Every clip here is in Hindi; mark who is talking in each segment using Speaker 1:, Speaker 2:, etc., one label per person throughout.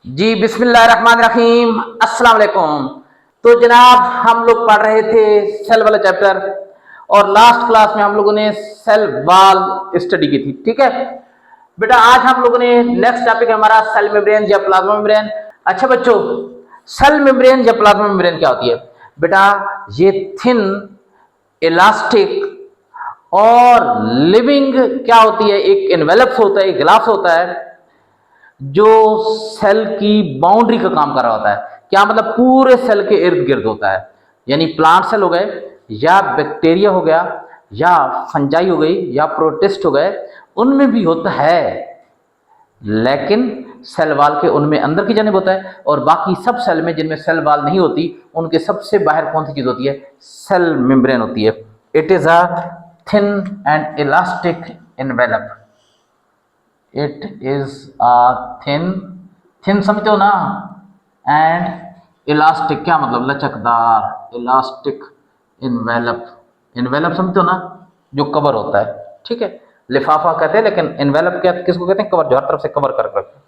Speaker 1: जी बिस्मिल्लाहिर्रहमानिर्रहीम अस्सलाम वालेकुम। तो जनाब हम लोग पढ़ रहे थे सेल वाला चैप्टर और लास्ट क्लास में हम लोगों ने सेल वॉल स्टडी की थी। ठीक है बेटा, आज हम लोगों ने नेक्स्ट टॉपिक है हमारा सेल मेम्ब्रेन या प्लाज्मा मेम्ब्रेन। अच्छा बच्चों, सेल मेम्ब्रेन या प्लाज्मा मेम्ब्रेन क्या होती है? बेटा ये थिन इलास्टिक और लिविंग क्या होती है, एक एनवेलप्स होता है, एक ग्लास होता है जो सेल की बाउंड्री का काम कर रहा होता है। क्या मतलब? पूरे सेल के इर्द गिर्द होता है। यानी प्लांट सेल हो गए या बैक्टीरिया हो गया या फंजाई हो गई या प्रोटिस्ट हो गए, उनमें भी होता है, लेकिन सेल वाल के उनमें अंदर की जानिब होता है। और बाकी सब सेल में जिनमें सेल वाल नहीं होती, उनके सबसे बाहर कौन सी चीज होती है? सेल मेम्ब्रेन होती है। It is a thin and elastic envelope. It is a thin, thin समझते हो ना, एंड इलास्टिक क्या मतलब? लचकदार, इलास्टिक इनवेलप। इनवेलप समझते हो ना, जो कवर होता है। ठीक है, लिफाफा कहते हैं, लेकिन इनवेलप क्या किसको कहते हैं? कवर, जो हर तरफ से कवर कर रखते हैं।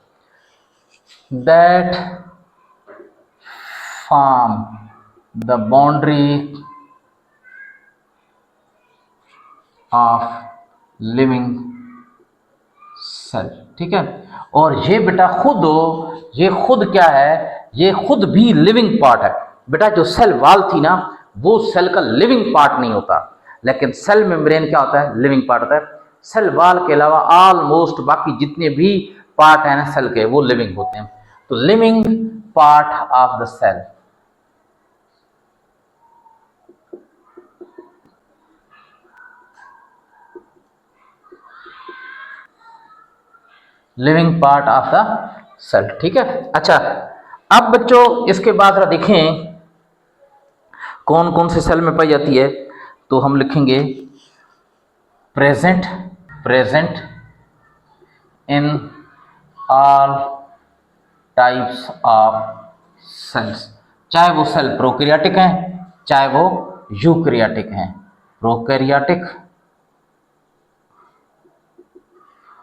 Speaker 1: That form the boundary of living cell. ठीक है, और ये बेटा खुद, ये खुद क्या है? ये खुद भी लिविंग पार्ट है। बेटा जो सेल वॉल थी ना, वो सेल का लिविंग पार्ट नहीं होता, लेकिन सेल मेम्ब्रेन क्या होता है? लिविंग पार्ट होता है। सेल वॉल के अलावा ऑलमोस्ट बाकी जितने भी पार्ट है ना सेल के, वो लिविंग होते हैं। तो living part of the cell, living part of the cell. ठीक है, अच्छा अब बच्चों इसके बाद जरा देखें कौन कौन से सेल में पाई जाती है। तो हम लिखेंगे present, present in all types of cells, चाहे वो सेल प्रोकैरियोटिक हैं चाहे वो यूकैरियोटिक हैं। प्रोकैरियोटिक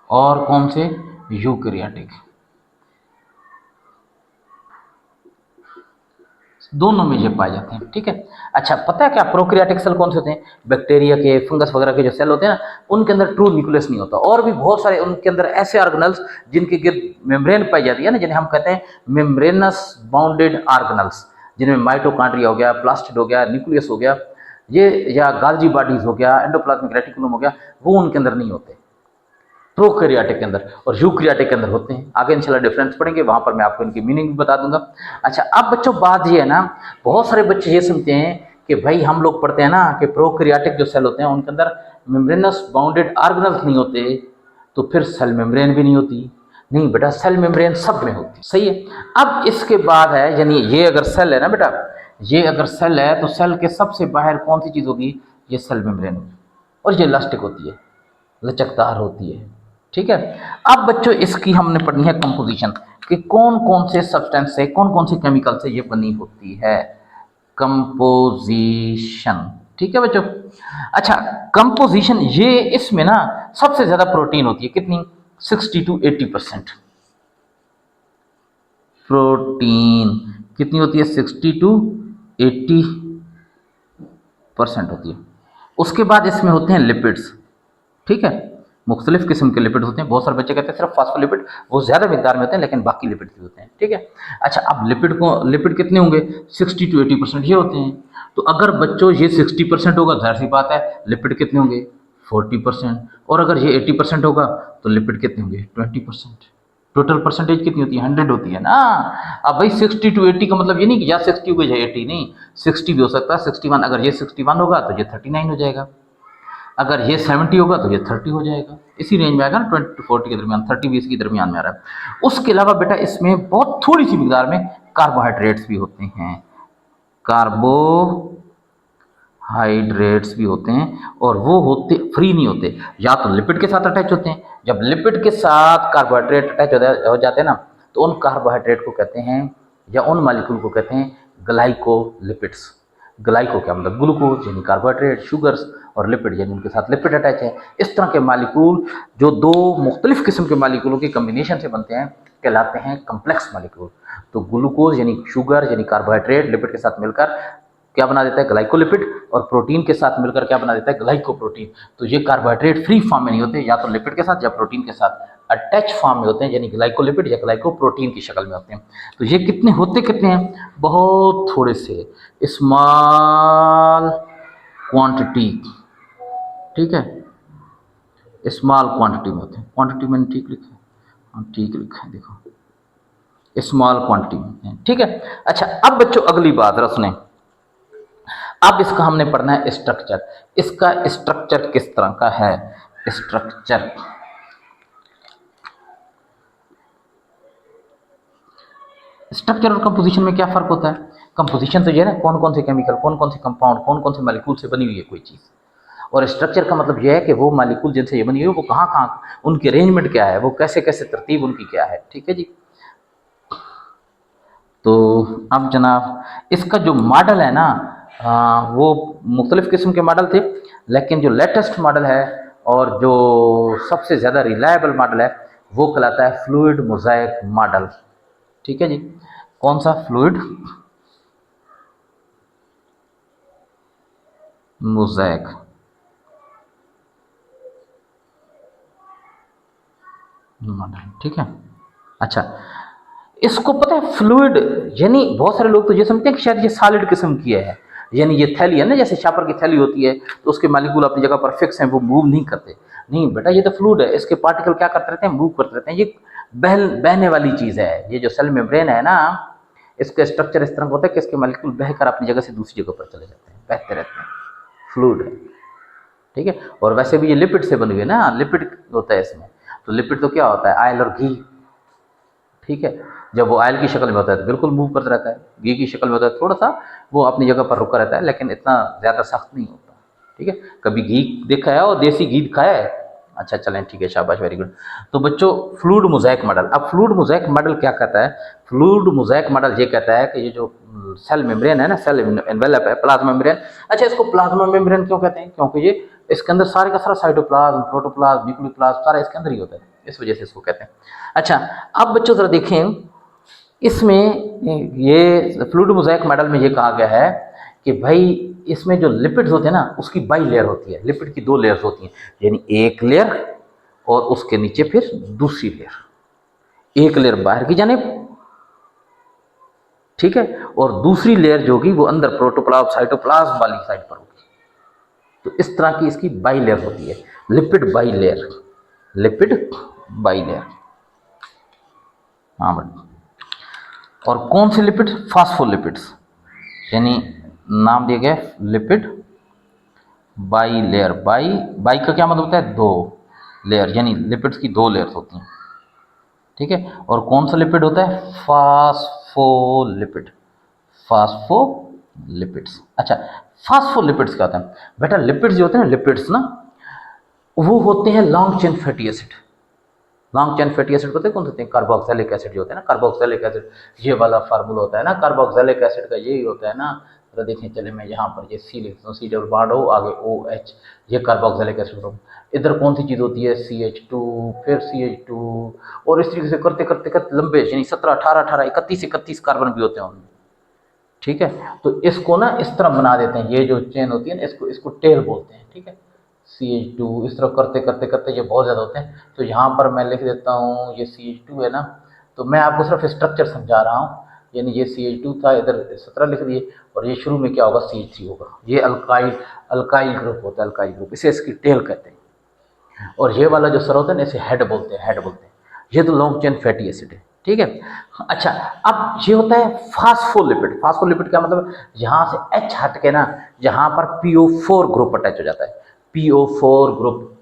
Speaker 1: और कौन से? यूकैरियोटिक, दोनों में ये पाए जाते हैं। ठीक है, अच्छा पता है क्या प्रोकैरियोटिक सेल कौन से होते हैं? बैक्टीरिया के, फंगस वगैरह के जो सेल होते हैं ना, उनके अंदर ट्रू न्यूक्लियस नहीं होता। और भी बहुत सारे उनके अंदर ऐसे ऑर्गेनल्स जिनके गिर्द मेम्ब्रेन पाई जाती है ना, जिन्हें हम कहते हैं मेम्ब्रेनस बाउंडेड ऑर्गेनल्स, जिनमें माइटोकॉन्ड्रिया हो गया, प्लास्टिड हो गया, न्यूक्लियस हो गया, ये या गाल्जी बॉडीज हो गया, एंडोप्लाज्मिक रेटिकुलम हो गया, वो उनके अंदर नहीं होते प्रोकैरियोटिक के अंदर, और यूकैरियोटिक के अंदर होते हैं। आगे इंशाल्लाह डिफरेंस पढ़ेंगे, वहां पर मैं आपको इनकी मीनिंग भी बता दूंगा। अच्छा अब बच्चों बात ये है ना, बहुत सारे बच्चे ये सुनते हैं कि भाई हम लोग पढ़ते हैं ना कि प्रोकैरियोटिक जो सेल होते हैं उनके अंदर मेम्ब्रेनस बाउंडेड ऑर्गेनल्स नहीं होते, तो फिर सेल मेम्ब्रेन भी नहीं होती। नहीं बेटा, सेल मेम्ब्रेन सब में होती। सही है। अब इसके बाद है, यानी ये अगर सेल है ना बेटा, ये अगर सेल है तो सेल के सबसे बाहर कौन सी चीज होगी? ये सेल मेम्ब्रेन होगी, और ये इलास्टिक होती है, लचकदार होती है। ठीक है, अब बच्चों इसकी हमने पढ़नी है कंपोजिशन, कि कौन कौन से सब्सटेंस से, कौन कौन से केमिकल से ये बनी होती है। कंपोजिशन, ठीक है बच्चों। अच्छा कंपोजिशन, ये इसमें ना सबसे ज्यादा प्रोटीन होती है, कितनी? 60 to 80%। प्रोटीन कितनी होती है? 60 to 80% होती है। उसके बाद इसमें होते हैं लिपिड्स। ठीक है, मुख्तलिफ किस्म के लिपिड होते हैं। बहुत सारे बच्चे कहते हैं सिर्फ फास्फोलिपिड, वो ज़्यादा मिकदार में होते हैं, लेकिन बाकी लिपिड भी होते हैं। ठीक है, अच्छा अब लिपिड कितने होंगे? 60 to 80% ये होते हैं। तो अगर बच्चों ये 60% होगा, जाहिर सी बात है लिपिड कितने होंगे? 40%। और अगर ये 80% होगा तो लिपिड कितने होंगे? 20%। टोटल परसेंटेज कितनी होती है? 100 होती है ना। अब भाई 60 to 80 का मतलब ये नहीं कि या 60 होगा या 80, नहीं, 60 भी हो सकता है, 61। अगर ये 61 होगा तो ये 39 हो जाएगा, अगर ये 70 होगा तो ये 30 हो जाएगा। इसी रेंज में आएगा ना, 20 to 40 के दरमियान, 30-20 के दरमियान में आ रहा है। उसके अलावा बेटा इसमें बहुत थोड़ी सी मिकदार में कार्बोहाइड्रेट्स भी होते हैं, कार्बोहाइड्रेट्स भी होते हैं, और वो होते फ्री नहीं होते, या तो लिपिड के साथ अटैच होते हैं। जब लिपिड के साथ कार्बोहाइड्रेट अटैच हो जाते हैं ना, तो उन कार्बोहाइड्रेट को कहते हैं, या उन मालिक्यूल को कहते हैं ग्लाइकोलिपिड्स। ग्लाइको क्या मतलब ग्लूकोज यानी कार्बोहाइड्रेट, शुगर्स और लिपिड यानी उनके साथ लिपिड अटैच है। इस तरह के मालिक्यूल जो दो मुख्तलिफ किस्म के मालिक्यूलों के कम्बिनेशन से बनते हैं कहलाते हैं कम्प्लेक्स मालिक्यूल। तो ग्लूकोज यानी शुगर यानी कार्बोहाइड्रेट लिपिड के साथ मिलकर क्या बना देता है ग्लाइकोलिपिड, और प्रोटीन के साथ मिलकर क्या बना देता है ग्लाइकोप्रोटीन। तो ये कार्बोहाइड्रेट फ्री फॉर्म में नहीं होते, या तो लिपिड के साथ या प्रोटीन के साथ अटैच फॉर्म में होते हैं, यानी ग्लाइकोलिपिड या ग्लाइकोप्रोटीन की शक्ल में होते हैं। तो ये कितने होते कितने हैं, बहुत थोड़े से, स्मॉल क्वांटिटी, ठीक है, स्मॉल क्वांटिटी में होते हैं। क्वांटिटी मैंने ठीक लिखा है, हाँ ठीक लिखा है, देखो स्मॉल क्वांटिटी में, ठीक है। अच्छा अब बच्चों अगली बात रस ने, अब इसका हमने पढ़ना है स्ट्रक्चर। इसका स्ट्रक्चर किस तरह का है, स्ट्रक्चर स्ट्रक्चर और कंपोजिशन में क्या फर्क होता है। कंपोजिशन तो ये है ना, कौन कौन से केमिकल, कौन कौन से कंपाउंड, कौन कौन से मॉलिक्यूल से बनी हुई है कोई चीज़, और स्ट्रक्चर का मतलब यह है कि वो मॉलिक्यूल जिनसे ये बनी हुई है वो कहाँ कहाँ, उनकी अरेंजमेंट क्या है, वो कैसे कैसे तरतीब उनकी क्या है, ठीक है जी। तो अब जनाब इसका जो मॉडल है ना, वो मुख्तलिफ किस्म के मॉडल थे, लेकिन जो लेटेस्ट मॉडल है और जो सबसे ज़्यादा रिलायबल मॉडल है वो कहलाता है फ्लूइड मोज़ाइक मॉडल, ठीक है जी। कौन सा, फ्लूइड मोज़ाइक मॉडल, ठीक है। अच्छा इसको पता है फ्लूइड यानी बहुत सारे लोग तो ये समझते हैं कि शायद ये सॉलिड किस्म की है, यानी ये थैली है ना, जैसे शापर की थैली होती है तो उसके मालिक्यूल अपनी जगह पर फिक्स हैं, वो मूव नहीं करते। नहीं बेटा, ये तो फ्लूइड है, इसके पार्टिकल क्या करते रहते हैं, मूव करते रहते हैं। ये बहने वाली चीज़ है। ये जो सेल मेम्ब्रेन है ना, इसका स्ट्रक्चर इस तरह का होता है कि इसके मालिक्यूल बहकर अपनी जगह से दूसरी जगह पर चले जाते हैं, बहते रहते हैं, फ्लूइड है, ठीक है। और वैसे भी ये लिपिड से बनी हुई है ना, लिपिड होता है इसमें। तो लिपिड तो क्या होता है, ऑयल और घी, ठीक है। जब वो ऑयल की शक्ल में होता है तो बिल्कुल मूव करता रहता है, घी की शक्ल में होता है थोड़ा सा वो अपनी जगह पर रुका रहता है, लेकिन इतना ज़्यादा सख्त नहीं होता, ठीक है। कभी घी देखा है और देसी घी खाया है, अच्छा चलें ठीक है, शाबाश, वेरी गुड। तो बच्चों फ्लूइड मोज़ाइक मॉडल, अब फ्लूइड मोज़ाइक मॉडल क्या कहता है, फ्लूइड मोज़ाइक मॉडल ये कहता है कि ये जो सेल मेम्ब्रेन है ना, सेल एनवेलप है, प्लाज्मा मेम्ब्रेन। अच्छा इसको प्लाज्मा मेम्ब्रेन क्यों कहते हैं, क्योंकि ये इसके अंदर सारे का सारा साइटोप्लाज्म, प्रोटोप्लाज्म, न्यूक्लियोप्लाज्म सारा इसके अंदर ही होता है, इस वजह से इसको कहते हैं। अच्छा अब बच्चों जरा देखें, इसमें ये फ्लूइड मोज़ाइक मॉडल में ये कहा गया है कि भाई इसमें जो लिपिड्स होते हैं ना उसकी बाई लेयर होती है, लिपिड की दो लेयर्स होती हैं, यानी एक लेयर और उसके नीचे फिर दूसरी लेयर, एक लेयर बाहर की जानिब, ठीक है, और दूसरी लेयर जो होगी वो अंदर प्रोटोप्लाज्म साइटोप्लाज्म वाली साइड पर होगी। तो इस तरह की इसकी बाई लेयर होती है, lipid by layer, lipid by layer, हाँ बट। और कौन से लिपिड, फास्फोलिपिड्स, यानी नाम दिया गया lipid by layer. By by का क्या मतलब होता है, दो लेयर, यानी लिपिड्स की दो लेयर्स होती हैं, ठीक है। और कौन सा लिपिड होता है, फास्फोलिपिड, फास्फोलिपिड्स। अच्छा फास्फोलिपिड्स क्या होता है बेटा, लिपिड्स जो होते हैं ना, लिपिड्स ना वो होते हैं long chain fatty acid. Long chain fatty acid होते हैं कौन होते हैं, कार्बोक्सिलिक एसिड जो होता है ना, कार्बोक्सिलिक एसिड, ये वाला फार्मूला होता है ना कार्बोक्सिलिक एसिड का, यही होता है ना। तो देखें चले मैं यहाँ पर ये सी लिखता हूँ, सी डबल बॉन्ड हो आगे ओ एच, ये कार्बोक्सिलिक एसिड हो। इधर कौन सी चीज़ होती है, CH2, फिर CH2, और इस तरीके से करते करते करते लंबे, यानी 17 18 18 31 कार्बन भी होते हैं उनमें, ठीक है। तो इसको ना इस तरह बना देते हैं, ये जो चेन होती है ना इसको इसको टेल बोलते हैं, ठीक है। CH2 इस तरह करते करते करते ये बहुत ज़्यादा होते हैं। तो यहाँ पर मैं लिख देता हूँ ये CH2 है ना, तो मैं आपको सिर्फ स्ट्रक्चर समझा रहा हूँ, यानी ये CH2 था, इधर 17 लिख दिए, और ये शुरू में क्या होगा, CH3 होगा। ये अल्काइल अल्काइल ग्रुप होता है, अल्काइल ग्रुप, इसे इसकी टेल कहते हैं। और ये वाला जो सर होता है ना इसे हेड बोलते हैं, हेड बोलते हैं। ये तो लॉन्ग चेन फैटी एसिड है, ठीक है। अच्छा अब ये होता है फास्फोलिपिड। फास्फोलिपिड का मतलब यहाँ से H हट के ना यहाँ पर PO4 ग्रुप अटैच हो जाता है, PO4 ग्रुप,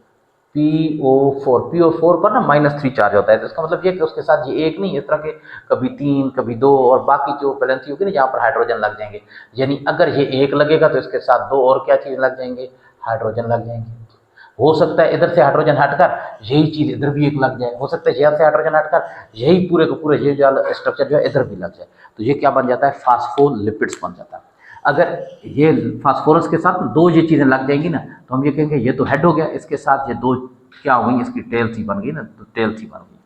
Speaker 1: PO4 पर ना -3 चार्ज होता है। तो इसका मतलब ये कि उसके साथ ये एक नहीं, इस तरह के कभी 3 कभी 2, और बाकी जो वैलेंसी होगी ना यहाँ पर हाइड्रोजन लग जाएंगे, यानी अगर ये एक लगेगा तो इसके साथ 2 और क्या चीज़ लग जाएंगे, हाइड्रोजन लग जाएंगे। हो सकता है इधर से हाइड्रोजन हटकर यही चीज़ इधर भी एक लग जाए, हो सकता है यहाँ से हाइड्रोजन हटकर यही पूरे का पूरे ये जो स्ट्रक्चर जो है इधर भी लग जाए। तो ये क्या बन जाता है, फास्फोलिपिड्स बन जाता है। अगर ये फास्फोरस के साथ दो ये चीज़ें लग जाएंगी ना, तो हम ये कहेंगे ये तो हेड हो गया, इसके साथ ये दो क्या हो गई, इसकी टेल्स ही बन गई ना, तो टेल्स ही बन गई।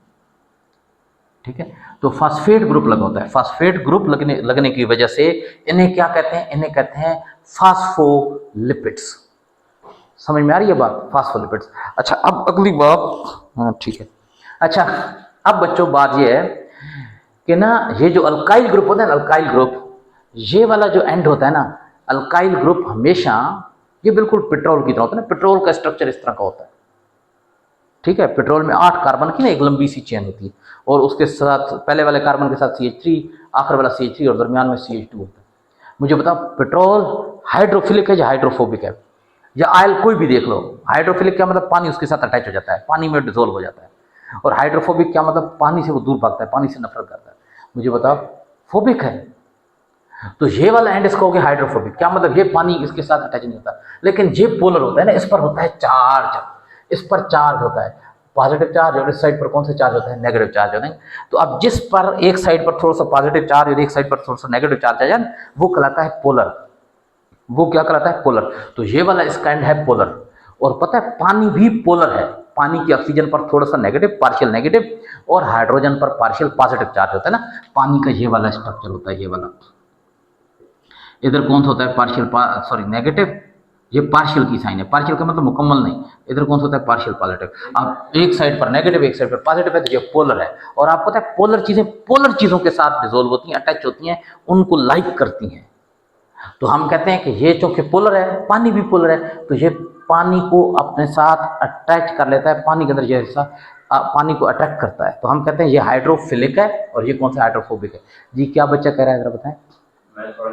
Speaker 1: ठीक है, तो फास्फेट ग्रुप लगा होता है। फास्फेट ग्रुप लगने की वजह से इन्हें क्या कहते हैं, इन्हें कहते हैं फास्फोलिपिड्स। समझ में आ रही है बात, फास्फोलिपिड्स। अच्छा अब अगली बात, हाँ ठीक है। अच्छा अब बच्चों बात ये है कि ना ये जो अल्काइल ग्रुप होता है ना, अल्काइल ग्रुप, ये वाला जो एंड होता है ना, अल्काइल ग्रुप हमेशा ये बिल्कुल पेट्रोल की तरह होता है ना, पेट्रोल का स्ट्रक्चर इस तरह का होता है। ठीक है, पेट्रोल में 8 कार्बन की ना एक लंबी सी चेन होती है, और उसके साथ पहले वाले कार्बन के साथ CH3, आखिर वाला CH3 और दरमियान में CH2 होता है। मुझे बताओ पेट्रोल हाइड्रोफिलिक है या हाइड्रोफोबिक है? या ऑयल कोई भी देख लो, हाइड्रोफिलिक क्या मतलब पानी उसके साथ अटैच हो जाता है, पानी में डिजोल्व हो जाता है, और हाइड्रोफोबिक क्या मतलब पानी से वो दूर भागता है, पानी से नफरत करता है। मुझे बताओ फोबिक है, तो ये वाला एंड इसका हो गया हाइड्रोफोबिक, क्या मतलब ये पानी इसके साथ अटैच नहीं होता। लेकिन ये पोलर होता है ना, इस पर होता है चार्ज, इस पर चार्ज होता है पॉजिटिव चार्ज, और इस साइड पर कौन सा चार्ज होता है, नेगेटिव चार्ज होता है। तो अब जिस पर एक साइड पर थोड़ा सा पॉजिटिव चार्ज और एक साइड पर थोड़ा सा नेगेटिव चार्ज आ जाए, वो कहलाता है पोलर। वो क्या कहलाता है, पोलर। तो ये वाला इसका एंड है पोलर। और पता है पानी भी पोलर है, पानी की ऑक्सीजन पर थोड़ा सा नेगेटिव, पार्शियल नेगेटिव, और हाइड्रोजन पर पार्शियल पॉजिटिव चार्ज होता है ना, पानी का ये वाला स्ट्रक्चर होता है। ये वाला इधर कौन सा होता है, पार्शियल सॉरी नेगेटिव, ये पार्शियल की साइन है, पार्शियल का मतलब मुकम्मल नहीं। इधर कौन सा होता है, पार्शियल पॉजिटिव। अब एक साइड पर नेगेटिव एक साइड पर पॉजिटिव है, तो ये पोलर है। और आपको पता है पोलर चीजों के साथ डिजोल्व होती हैं, अटैच होती हैं, उनको लाइक करती हैं। तो हम कहते हैं कि ये चूंकि पोलर है, पानी भी पोलर है, तो ये पानी को अपने साथ अटैच कर लेता है, पानी के अंदर ये हिस्सा पानी को अट्रैक्ट करता है। तो हम कहते हैं ये हाइड्रोफिलिक है, और ये कौन सा हाइड्रोफोबिक है। जी क्या बच्चा कह रहा है, जरा बताएं। मैं थोड़ा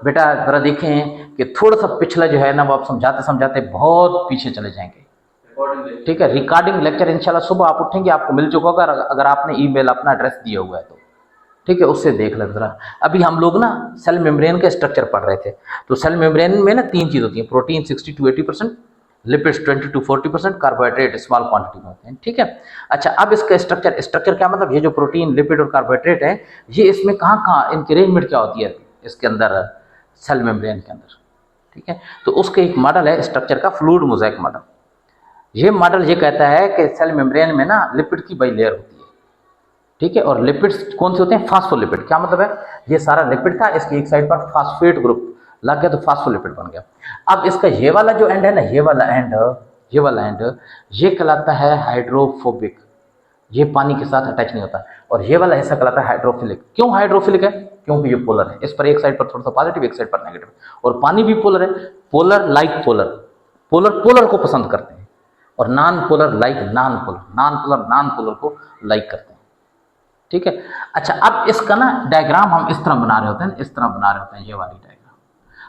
Speaker 1: बेटा जरा देखें कि थोड़ा सा पिछला जो है ना, वो आप समझाते समझाते बहुत पीछे चले जाएंगे। ठीक है, रिकॉर्डिंग लेक्चर इंशाल्लाह सुबह आप उठेंगे आपको मिल चुका होगा, अगर आपने ईमेल अपना एड्रेस दिया हुआ है तो। ठीक है, उससे देख लें जरा। अभी हम लोग ना सेल मेम्ब्रेन के स्ट्रक्चर पढ़ रहे थे। तो सेल मेम्ब्रेन में ना 3 चीज़ होती हैं, protein 60 to 80%, lipids 20 to 40%, carbohydrate small quantity में होते हैं। ठीक है, अच्छा अब इसका स्ट्रक्चर क्या मतलब, ये जो प्रोटीन लिपिड और कार्बोहाइड्रेट है, ये इसमें कहाँ कहाँ इनकी अरेंजमेंट क्या होती है इसके अंदर, सेल मेम्ब्रेन के अंदर। ठीक है, तो उसके एक मॉडल है स्ट्रक्चर का, फ्लूइड मोज़ेक मॉडल। ये मॉडल ये कहता है कि सेल मेम्ब्रेन में ना लिपिड की बाइलेयर होती है। ठीक है, और लिपिड्स कौन से होते हैं, फास्फोलिपिड। क्या मतलब है, ये सारा लिपिड था, इसकी एक साइड पर फास्फेट ग्रुप लग गया तो फास्फोलिपिड बन गया। अब इसका ये वाला जो एंड है ना, ये वाला एंड ये कहलाता है हाइड्रोफोबिक, ये पानी के साथ अटैच नहीं होता। और ये वाला हिस्सा कहलाता है हाइड्रोफिलिक। क्यों हाइड्रोफिलिक है, क्योंकि ये पोलर है, इस पर एक साइड पर थोड़ा सा पॉजिटिव एक साइड पर नेगेटिव। और पानी भी पोलर है, पोलर लाइक पोलर, पोलर को पसंद करते हैं, और non polar like non polar को लाइक करते हैं। ठीक है, अच्छा अब इसका ना डायग्राम हम इस तरह बना रहे होते हैं, इस तरह बना रहे होते हैं, ये वाली डायग्राम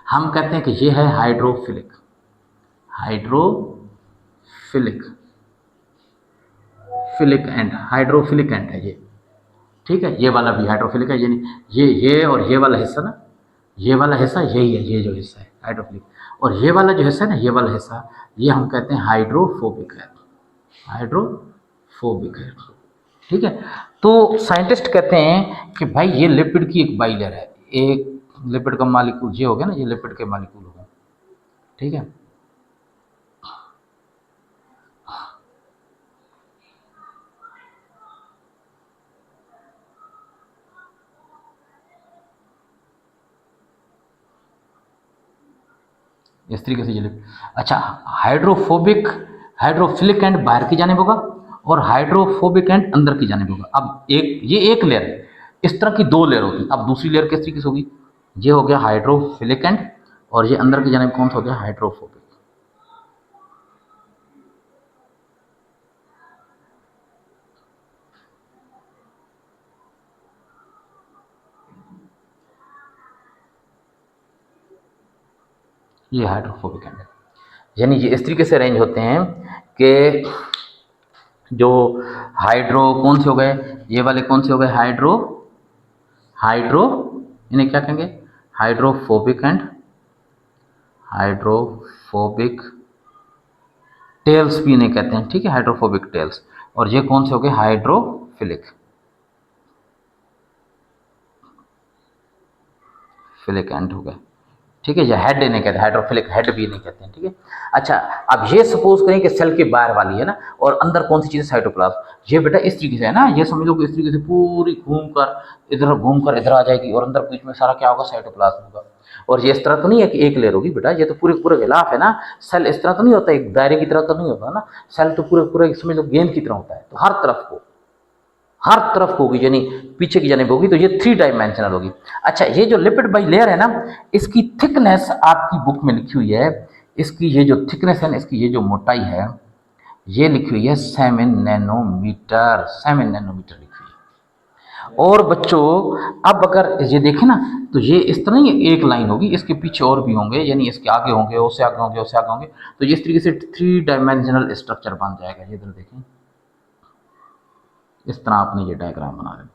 Speaker 1: हम कहते हैं कि ये है हाइड्रोफिलिक, हाइड्रोफिलिक एंड है ये। ठीक है, ये वाला भी हाइड्रोफिलिक है, ये नहीं, ये और ये वाला हिस्सा ना, ये वाला हिस्सा यही है, ये जो हिस्सा है हाइड्रोफिलिक, और ये वाला जो हिस्सा है ना, ये वाला हिस्सा, ये हम कहते हैं हाइड्रोफोबिक है, हाइड्रोफोबिक है। ठीक है, तो साइंटिस्ट कहते हैं कि भाई ये लिपिड की एक बाइलेयर है, एक लिपिड का मॉलिक्यूल ये हो गया ना, ये लिपिड के मॉलिक्यूल हो गए। ठीक है, इस तरीके से ये लिपिड। अच्छा हाइड्रोफिलिक एंड बाहर की जानिब होगा, और हाइड्रोफोबिक एंड अंदर की जानिब होगा। अब ये एक लेयर है, इस तरह की 2 लेयर होती है। अब दूसरी लेयर किस तरीके से होगी, ये हो गया हाइड्रोफिलिक एंड, और ये अंदर की जानिब कौन सा हो गया, हाइड्रोफोबिक। ये हाइड्रोफोबिक एंड है, यानी ये इस तरीके से अरेंज होते हैं कि जो हाइड्रो कौन से हो गए, ये वाले कौन से हो गए, हाइड्रो इन्हें क्या कहेंगे, हाइड्रोफोबिक एंड हाइड्रोफोबिक टेल्स भी इन्हें कहते हैं। ठीक है, हाइड्रोफोबिक टेल्स। और ये कौन से हो गए, हाइड्रोफिलिक। हाइड्रोफिलिक एंड हो गया, ठीक है, या हेड नहीं कहते, हाइड्रोफिलिक हेड भी नहीं कहते हैं, ठीक है। अच्छा, अब ये सपोज करें कि सेल के बाहर वाली है ना, और अंदर कौन सी चीज़ है, साइटोप्लाज्म। ये बेटा इस तरीके से है ना, ये समझ लो कि इस तरीके से पूरी घूम कर इधर आ जाएगी, और अंदर बीच में सारा क्या होगा, साइटोप्लाज्म होगा। और ये इस तरह तो नहीं है कि एक लेयर होगी बेटा, ये तो पूरे पूरे गिलाफ है ना। सेल इस तरह तो नहीं होता, एक दायरे की तरह तो नहीं होता ना। सेल तो पूरे पूरे समझ लो गेंद की तरह होता है, तो हर तरफ होगी, यानी पीछे की जानिब होगी, तो ये 3 डायमेंशनल होगी। अच्छा, ये जो लिपिड बाई लेयर है ना, इसकी थिकनेस आपकी बुक में लिखी हुई है, इसकी ये जो थिकनेस है ना, इसकी ये जो मोटाई है, ये लिखी हुई है 7 नैनोमीटर, 7 नैनोमीटर लिखी हुई है। और बच्चों अब अगर ये देखें ना, तो ये इस तरह ही एक लाइन होगी, इसके पीछे और भी होंगे, यानी इसके आगे होंगे, उससे आगे होंगे, उससे आगे होंगे, तो ये इस तरीके से 3 डायमेंशनल स्ट्रक्चर बन जाएगा। ये इधर देखें, इस तरह आपने ये डायग्राम बना लें।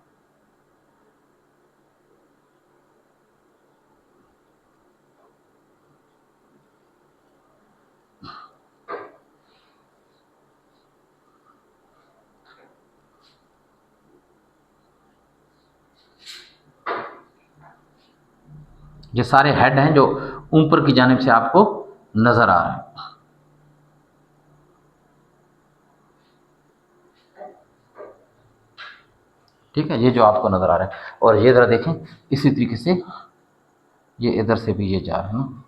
Speaker 1: ये सारे हेड हैं जो ऊपर की जानिब से आपको नजर आ रहे हैं। ठीक है, ये जो आपको नजर आ रहा है, और ये जरा देखें इसी तरीके से ये इधर से भी ये जा रहा है ना,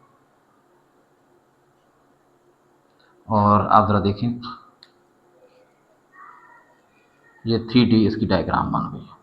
Speaker 1: और आप जरा देखें ये 3D इसकी डायग्राम बन गई है,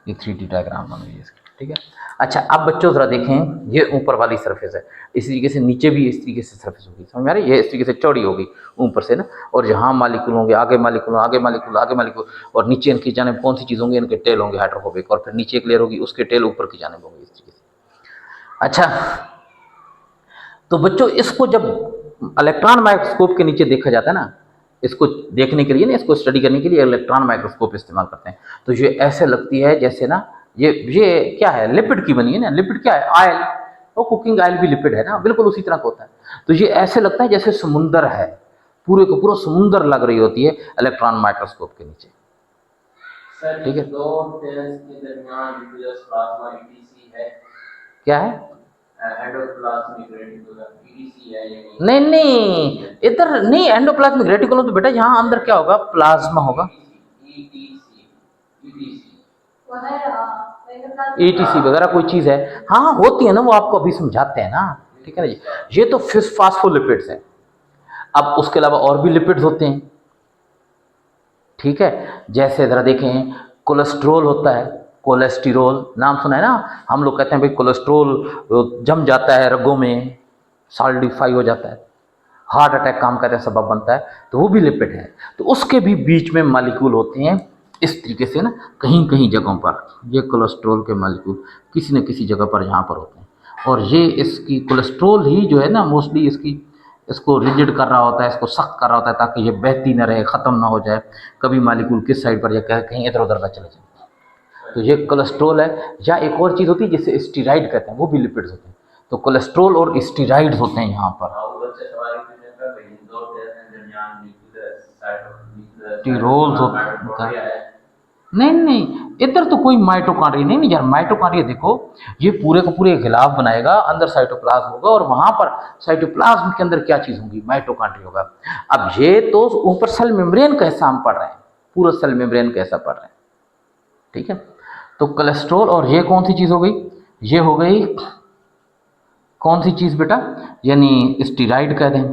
Speaker 1: ये 3D डायग्राम बन गई है इसकी, ठीक है। अच्छा, अब बच्चों जरा देखें, ये ऊपर वाली सरफेस है, इसी तरीके से नीचे भी इस तरीके से सरफेस होगी, समझ में आ रही है, ये इस तरीके से चौड़ी होगी ऊपर से ना, और जहाँ मालिक्यूल होंगे, आगे मालिक्यूल, आगे मालिक्यूल, आगे मालिक्यूल, और नीचे इनकी जानिब कौन सी चीज़ होंगी, इनके टेल होंगे हाइड्रोफोबिक, और फिर नीचे एक लेयर होगी, उसके टेल ऊपर की जानिब होंगे, इस तरीके से। अच्छा, तो बच्चों इसको जब इलेक्ट्रॉन माइक्रोस्कोप के नीचे देखा जाता है ना, इसको देखने के लिए ना, इसको स्टडी करने के लिए इलेक्ट्रॉन माइक्रोस्कोप इस्तेमाल करते हैं, तो ये ऐसे लगती है जैसे ना, ये क्या है, लिपिड की बनी है ना, लिपिड क्या है, ऑयल, वो कुकिंग ऑयल भी लिपिड है ना, बिल्कुल उसी तरह का होता है। तो ये ऐसे लगता है जैसे समुंदर है, पूरे को पूरा समुंदर लग रही होती है इलेक्ट्रॉन माइक्रोस्कोप के नीचे, ठीक है।
Speaker 2: दो टेल्स के दरमियान न्यूक्लियस प्लाज्मा ईटीसी है,
Speaker 1: क्या है,
Speaker 2: एंडोप्लाज्मिक रेटिकुलम ईटीसी है, यानी
Speaker 1: नहीं नहीं, इधर नहीं, एंडोप्लाज्मिक रेटिकुलम तो बेटा यहाँ अंदर क्या होगा, प्लाज्मा होगा,
Speaker 2: ईटीसी ईटीसी
Speaker 1: एटीसी वगैरह कोई चीज़ है, हाँ होती है ना, वो आपको अभी समझाते हैं ना, ठीक है ना जी। ये तो फास्फोलिपिड्स हैं, अब उसके अलावा और भी लिपिड्स होते हैं, ठीक है। जैसे ज़रा देखें, कोलेस्ट्रोल होता है, कोलेस्टेरोल नाम सुना है ना, हम लोग कहते हैं भाई कोलेस्ट्रोल जम जाता है रगों में, सॉलिडिफाई हो जाता है, हार्ट अटैक काम करने का सबब बनता है, तो वो भी लिपिड है। तो उसके भी बीच में मालिक्यूल होते हैं इस तरीके से ना, कहीं कहीं जगहों पर ये कोलेस्ट्रोल के मालिक्यूल किसी न किसी जगह पर यहाँ पर होते हैं, और ये इसकी कोलेस्ट्रोल ही जो है ना, मोस्टली इसको रिजिड कर रहा होता है, इसको सख्त कर रहा होता है, ताकि ये बहती ना रहे, ख़त्म ना हो जाए, कभी मालिक्यूल किस साइड पर या कहीं इधर उधर ना चले जाए। तो ये कोलेस्ट्रोल है। या एक और चीज़ होती है जिसे स्टीराइड कहते हैं, वो भी लिपिड्स होते हैं। तो कोलेस्ट्रोल और स्टीराइड्स होते हैं यहाँ पर। टीरोल्स होता है, नहीं नहीं, इधर तो कोई माइटोकॉन्ड्रिया नहीं यार, माइटोकॉन्ड्रिया देखो ये पूरे का पूरे गिलाफ बनाएगा, अंदर साइटोप्लाज्म होगा, और वहां पर साइटोप्लाज्म के अंदर क्या चीज होगी, माइटोकॉन्ड्रिया होगा। अब ये तो ऊपर सेल मेम्ब्रेन कैसा हम पढ़ रहे हैं, पूरा सेल मेम्ब्रेन कैसा पढ़ रहे हैं, ठीक है। तो कोलेस्ट्रॉल, और ये कौन सी चीज हो गई, ये हो गई कौन सी चीज बेटा, यानी स्टीराइड कह दें,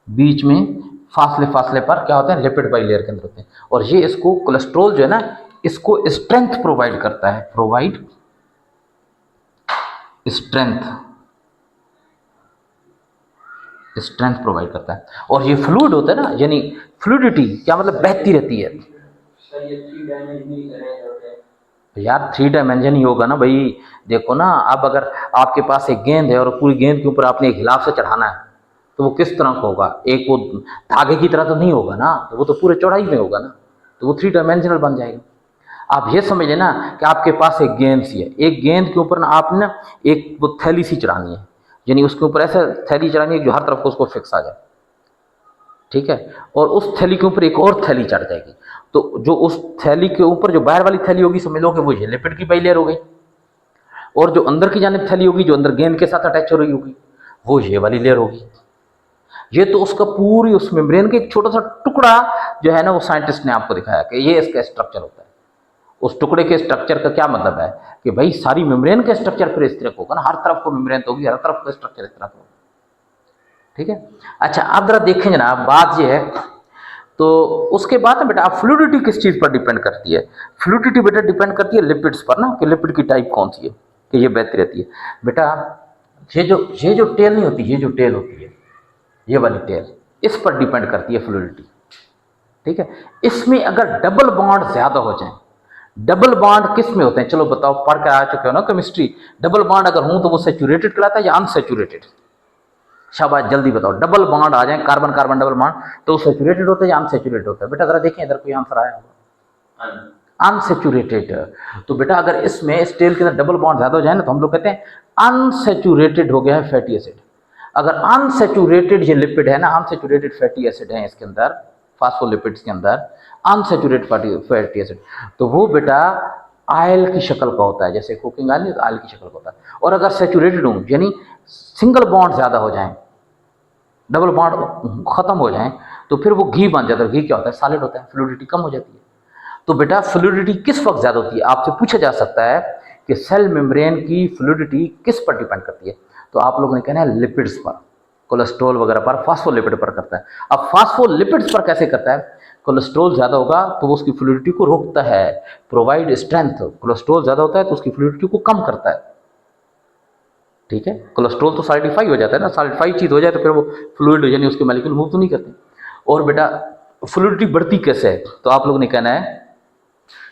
Speaker 1: बीच में फासले फासले पर क्या होते हैं, लिपिड बाई लेयर के अंदर होते हैं। और ये इसको कोलेस्ट्रॉल जो है ना, इसको स्ट्रेंथ प्रोवाइड करता है, प्रोवाइड स्ट्रेंथ प्रोवाइड करता है। और ये फ्लूइड होता है ना, यानी फ्लूइडिटी क्या मतलब, बहती रहती है। यार 3 डायमेंशन ही होगा ना भाई, देखो ना, अब अगर आपके पास एक गेंद है और पूरी गेंद के ऊपर आपने एक हिलाव से चढ़ाना है, तो वो किस तरह का होगा, एक वो धागे की तरह तो नहीं होगा ना, तो वो तो पूरे चौड़ाई में होगा ना, तो वो 3 डायमेंशनल बन जाएगा। आप ये समझ लेना कि आपके पास एक गेंद सी है, एक गेंद के ऊपर ना आपने ना एक वो थैली सी चढ़ानी है, यानी उसके ऊपर ऐसा थैली चढ़ानी है जो हर तरफ को उसको फिक्स आ जाए, ठीक है, और उस थैली के ऊपर एक और थैली चढ़ जाएगी। तो जो उस थैली के ऊपर जो बाहर वाली थैली होगी, समझ लो कि वो ये लिपिड की पहली लेयर हो गई, और जो अंदर की जानिब थैली होगी, जो अंदर गेंद के साथ अटैच हो रही होगी, वो ये वाली लेयर होगी। ये तो उसका पूरी उस मेम्ब्रेन का एक छोटा सा टुकड़ा जो है ना, वो साइंटिस्ट ने आपको दिखाया कि ये इसका स्ट्रक्चर होता है। उस टुकड़े के स्ट्रक्चर का क्या मतलब है कि भाई सारी मेम्ब्रेन का स्ट्रक्चर फिर इस तरह होगा ना, हर तरफ को मेम्ब्रेन तो होगी, हर तरफ का स्ट्रक्चर इस तरह का होगा। ठीक है, अच्छा आप जरा देखें जनाब, बात ये है, तो उसके बाद ना बेटा, फ्लूइडिटी किस चीज़ पर डिपेंड करती है? फ्लूइडिटी बेटा डिपेंड करती है लिपिड्स पर ना, कि लिपिड की टाइप कौन सी है कि ये बहती रहती है। बेटा ये जो टेल नहीं होती, ये जो टेल होती है, ये वाली टेल, इस पर डिपेंड करती है फ्लूइडिटी। ठीक है, इसमें अगर डबल बॉन्ड ज़्यादा हो जाए, डबल बॉन्ड किस में होते हैं, चलो बताओ, पढ़ के आ चुके हो ना केमिस्ट्री। डबल बॉन्ड अगर हूँ तो वो सैचुरेटेड कहलाता है या अनसैचुरेटेड? शाबाश, जल्दी बताओ। डबल बॉन्ड आ जाए, कार्बन कार्बन डबल बॉन्ड, तो सैचुरेटेड होता है या अनसैचुरेटेड होता है? बेटा जरा देखें इधर, कोई आंसर आया होगा। अनसैचुरेटेड। तो बेटा अगर इसमें स्टील के अंदर डबल बॉन्ड ज्यादा हो जाए ना, तो हम लोग कहते हैं अनसैचुरेटेड हो गया है फैटी एसिड। अगर अनसैचुरेटेड ये लिपिड है ना, अनसैचुरेटेड फैटी एसिड है इसके अंदर, फास्फोलिपिड्स के अंदर अनसैचुरेटेड फैटी एसिड, तो वो बेटा ऑयल की शक्ल का होता है, जैसे कुकिंग ऑयल नहीं, ऑयल की शक्ल का होता है। और अगर सैचुरेटेड हो, यानी सिंगल बॉन्ड ज्यादा हो जाए, डबल बॉन्ड खत्म हो जाए, तो फिर वो घी बन जाता है। घी क्या होता है? सॉलिड होता है, फ्लूइडिटी कम हो जाती है। तो बेटा फ्लूइडिटी किस वक्त ज्यादा होती है? आपसे पूछा जा सकता है कि सेल मेम्ब्रेन की फ्लूइडिटी किस पर डिपेंड करती है, तो आप लोगों ने कहना है लिपिड्स पर, कोलेस्ट्रॉल वगैरह पर, फास्फोलिपिड पर करता है। अब फास्फोलिपिड्स पर कैसे करता है? कोलेस्ट्रॉल ज्यादा होगा तो वो उसकी फ्लूइडिटी को रोकता है, प्रोवाइड स्ट्रेंथ। कोलेस्ट्रॉल ज्यादा होता है तो उसकी फ्लूइडिटी को कम करता है। ठीक है, कोलेस्ट्रॉल तो सॉलिडिफाई हो जाता है ना, सॉलिडिफाई चीज हो जाए तो फिर वो फ्लूइड यानी उसके मॉलिक्यूल मूव तो नहीं करते। और बेटा फ्लूइडिटी बढ़ती कैसे है? तो आप लोगों ने कहना है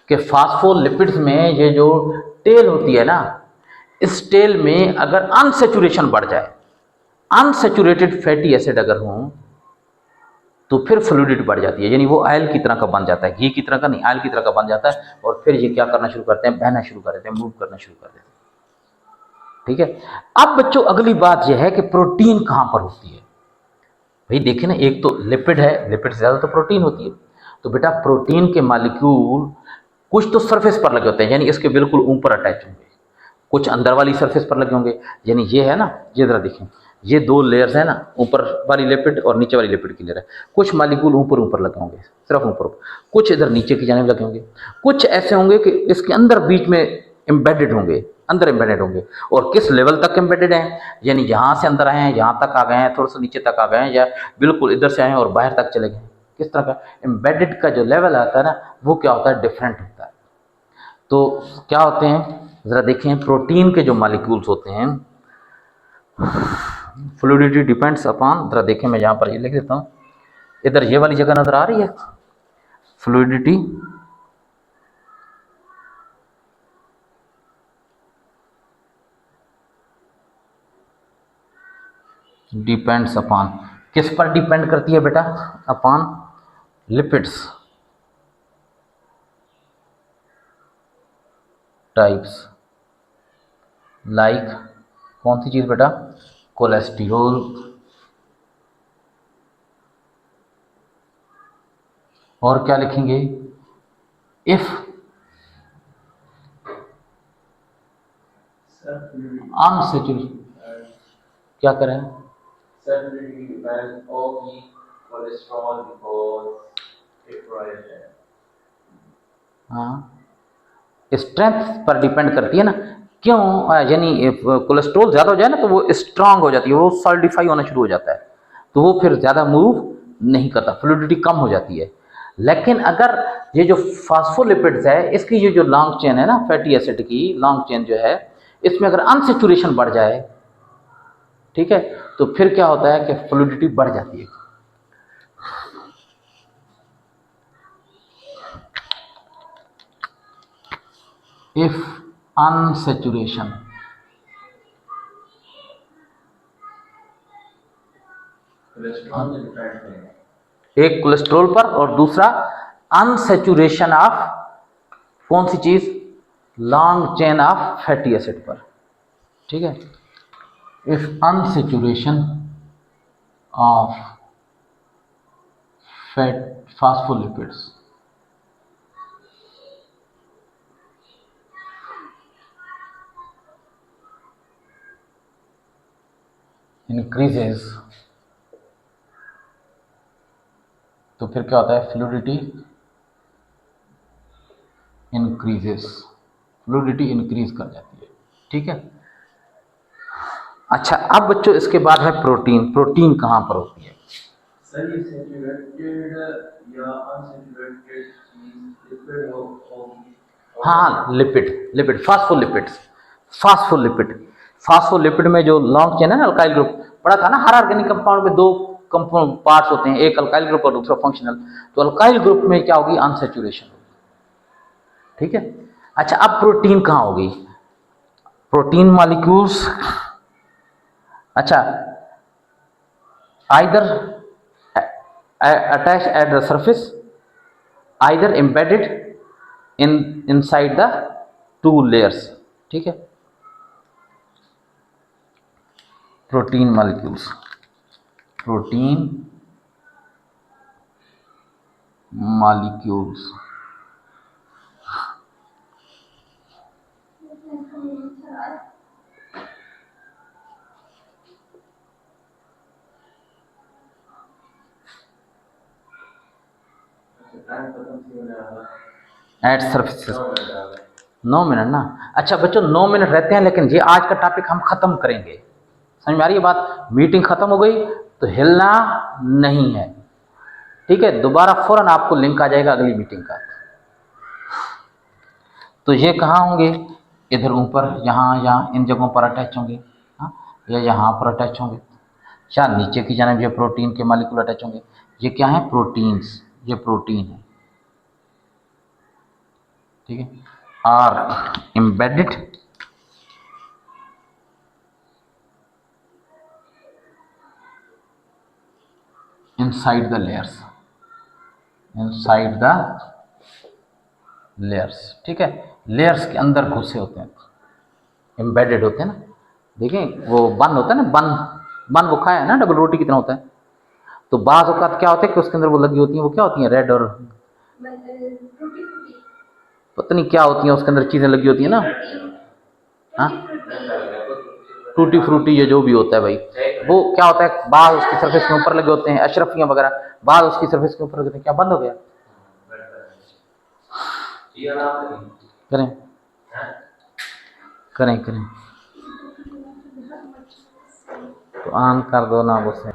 Speaker 1: कि फास्फोलिपिड्स में ये जो टेल होती है ना, इस टेल में अगर अनसैचुरेशन बढ़ जाए, अनसैचुरेटेड फैटी एसिड अगर हो, तो फिर फ्लूइडिटी बढ़ जाती है, यानी वो ऑयल की तरह का बन जाता है, घी की तरह का नहीं, ऑयल की तरह का बन जाता है। और फिर ये क्या करना शुरू करते हैं? बहना शुरू कर देते हैं, मूव करना शुरू कर देते हैं। ठीक है, अब बच्चों अगली बात यह है कि प्रोटीन कहां पर होती है? भाई देखिए ना, एक तो लिपिड है, लिपिड से ज्यादा तो प्रोटीन होती है। तो बेटा प्रोटीन के मॉलिक्यूल कुछ तो सरफेस पर लगे होते हैं, यानी इसके बिल्कुल ऊपर अटैच होंगे, कुछ अंदर वाली सरफेस पर लगे होंगे, यानी ये है ना, ये जरा देखें, ये दो लेयर्स है ना, ऊपर वाली लिपिड और नीचे वाली लिपिड की लेयर है। कुछ मॉलिक्यूल ऊपर ऊपर लगे होंगे, सिर्फ ऊपर, कुछ इधर नीचे की जानिब लगे होंगे, कुछ ऐसे होंगे कि इसके अंदर बीच में एम्बेडेड होंगे, अंदर एम्बेडेड होंगे। और किस लेवल तक एम्बेडेड हैं? यानी यहाँ से अंदर आए हैं, यहाँ तक आ गए हैं, थोड़ा सा नीचे तक आ गए हैं, या बिल्कुल इधर से आए हैं और बाहर तक चले गए हैं। किस तरह का एम्बेडेड का जो लेवल आता है ना, वो क्या होता है? डिफरेंट होता है। तो क्या होते हैं जरा देखें, प्रोटीन के जो मॉलिक्यूल्स होते हैं, फ्लूइडिटी डिपेंड्स अपॉन, जरा देखें, मैं यहाँ पर ये लिख देता हूँ, इधर ये वाली जगह नजर आ रही है, फ्लूइडिटी डिपेंड्स अपॉन, किस पर डिपेंड करती है बेटा? अपॉन लिपिड्स टाइप्स, लाइक कौन सी चीज बेटा? कोलेस्ट्रॉल, और क्या लिखेंगे? इफ अनसैचुरेटेड, क्या करें?
Speaker 2: Certainly depends on the cholesterol because it rises.
Speaker 1: हाँ, स्ट्रेंथ पर डिपेंड करती है ना, क्यों? यानी कोलेस्ट्रॉल ज़्यादा हो जाए ना, तो वो स्ट्रांग हो जाती है, वो सॉलिडिफाई होना शुरू हो जाता है, तो वो फिर ज़्यादा मूव नहीं करता, फ्लूइडिटी कम हो जाती है। लेकिन अगर ये जो फास्फोलिपिड्स है, इसकी ये जो लॉन्ग चेन है ना, फैटी एसिड की लॉन्ग चेन जो है, इसमें अगर अनसेचुरेशन बढ़ जाए, ठीक है, तो फिर क्या होता है कि फ्लूइडिटी बढ़ जाती है। If unsaturation,
Speaker 2: Cholesterol is different.
Speaker 1: एक कोलेस्ट्रॉल पर और दूसरा अनसेचुरेशन ऑफ कौन सी चीज? Long chain of fatty acid पर। ठीक है, if unsaturation of fat phospholipids increases, तो फिर क्या होता है, फ्लूइडिटी इंक्रीजेस, फ्लूइडिटी इंक्रीज कर जाती है, ठीक है। अच्छा, अब बच्चों इसके बाद है प्रोटीन। प्रोटीन कहाँ पर होती है?
Speaker 2: सर ये सैचुरेटेड या अनसैचुरेटेड चीज लिपिड होगी।
Speaker 1: हाँ, lipid, lipid, phospholipids, phospholipid, phospholipid में जो लॉन्ग चेन है ना, अल्काइल ग्रुप पढ़ा था ना, हर ऑर्गेनिक कंपाउंड में दो कंपाउंड पार्ट्स होते हैं, एक अल्काइल ग्रुप और दूसरा फंक्शनल। तो अल्काइल ग्रुप में क्या होगी, अनसैचुरेशन होगी, ठीक है। अच्छा, अब प्रोटीन कहाँ होगी? प्रोटीन मॉलिक्यूल्स, अच्छा, either attach at the surface, either embedded inside the two layers, ठीक है। Protein molecules, protein molecules
Speaker 2: time खत्म थी होने वाला।
Speaker 1: At surface.
Speaker 2: 9 मिनट आ गए।
Speaker 1: 9 मिनट ना? अच्छा बच्चों, 9 मिनट रहते हैं, लेकिन ये आज का टॉपिक हम खत्म करेंगे। समझ में आ रही है बात? मीटिंग खत्म हो गई तो हिलना नहीं है, ठीक है। दोबारा फौरन आपको लिंक आ जाएगा अगली मीटिंग का। तो ये कहाँ होंगे? इधर ऊपर, यहाँ यहाँ इन जगहों पर अटैच होंगे, हाँ, या यहाँ पर अटैच होंगे। क्या नीचे की जानिब ये प्रोटीन के मॉलिक्यूल अटैच होंगे। ये क्या है? प्रोटीन्स, ये प्रोटीन है, ठीक है। Are embedded inside the layers, inside the layers, ठीक है। लेयर्स के अंदर घुसे होते हैं, एम्बेडेड होते हैं ना। देखें वो बन होता है ना, बन, बन वो खाया है ना, डबल रोटी कितना होता है। तो बाज़ औक़ात क्या होता है कि उसके अंदर वो लगी होती हैं, वो क्या होती हैं, रेड और पता नहीं क्या होती हैं, उसके अंदर चीज़ें लगी होती हैं ना, हाँ, टूटी फ्रूटी, ये जो भी होता है भाई, वो क्या होता है, बाल उसकी सरफेस के ऊपर लगे होते हैं, अशरफियाँ वगैरह, बाल उसकी सरफेस के ऊपर लगे होते हैं। क्या बंद हो गया? करें करें करें, तो ऑन कर दो ना उसे।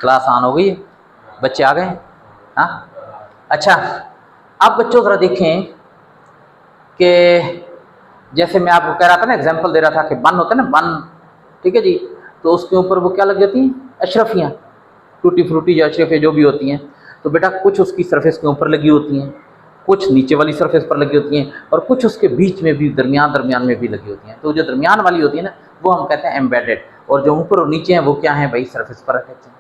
Speaker 1: क्लास ऑन हो गई, बच्चे आ गए, हाँ। अच्छा, अब बच्चों ज़रा देखें कि जैसे मैं आपको कह रहा था ना, एग्जाम्पल दे रहा था कि बन होता है ना, बन, ठीक है जी। तो उसके ऊपर वो क्या लग जाती हैं, अशरफियाँ, टूटी फ्रूटी या अशरफियाँ जो भी होती हैं। तो बेटा कुछ उसकी सरफेस के ऊपर लगी होती हैं, कुछ नीचे वाली सरफेस पर लगी होती हैं, और कुछ उसके बीच में भी, दरमियान दरमियान में भी लगी होती हैं। तो जो दरमियान वाली होती है ना, वो हम कहते हैं एम्बेडेड, और जो ऊपर और नीचे हैं वो क्या हैं भाई, सरफेस पर अटैच हैं,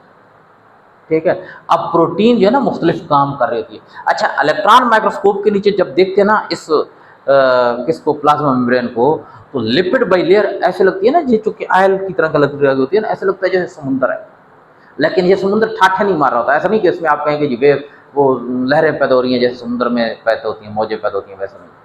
Speaker 1: ठीक है। अब प्रोटीन जो है ना मुख्तलिफ काम कर रही होती है। अच्छा, इलेक्ट्रॉन माइक्रोस्कोप के नीचे जब देखते हैं ना इस किसको, प्लाज्मा मेम्ब्रेन को, तो लिपिड बाई लेयर ऐसे लगती है ना, ये चूंकि आयल की तरह का लग रही होती है ना, ऐसे लगता है जैसे समुंदर है। लेकिन ये समुद्र ठाठा नहीं मार रहा होता, ऐसा नहीं कि इसमें आप कहेंगे जी वेव, वो लहरें पैदा हो रही हैं जैसे समुद्र में पैदा होती हैं, मौजें पैदा होती हैं,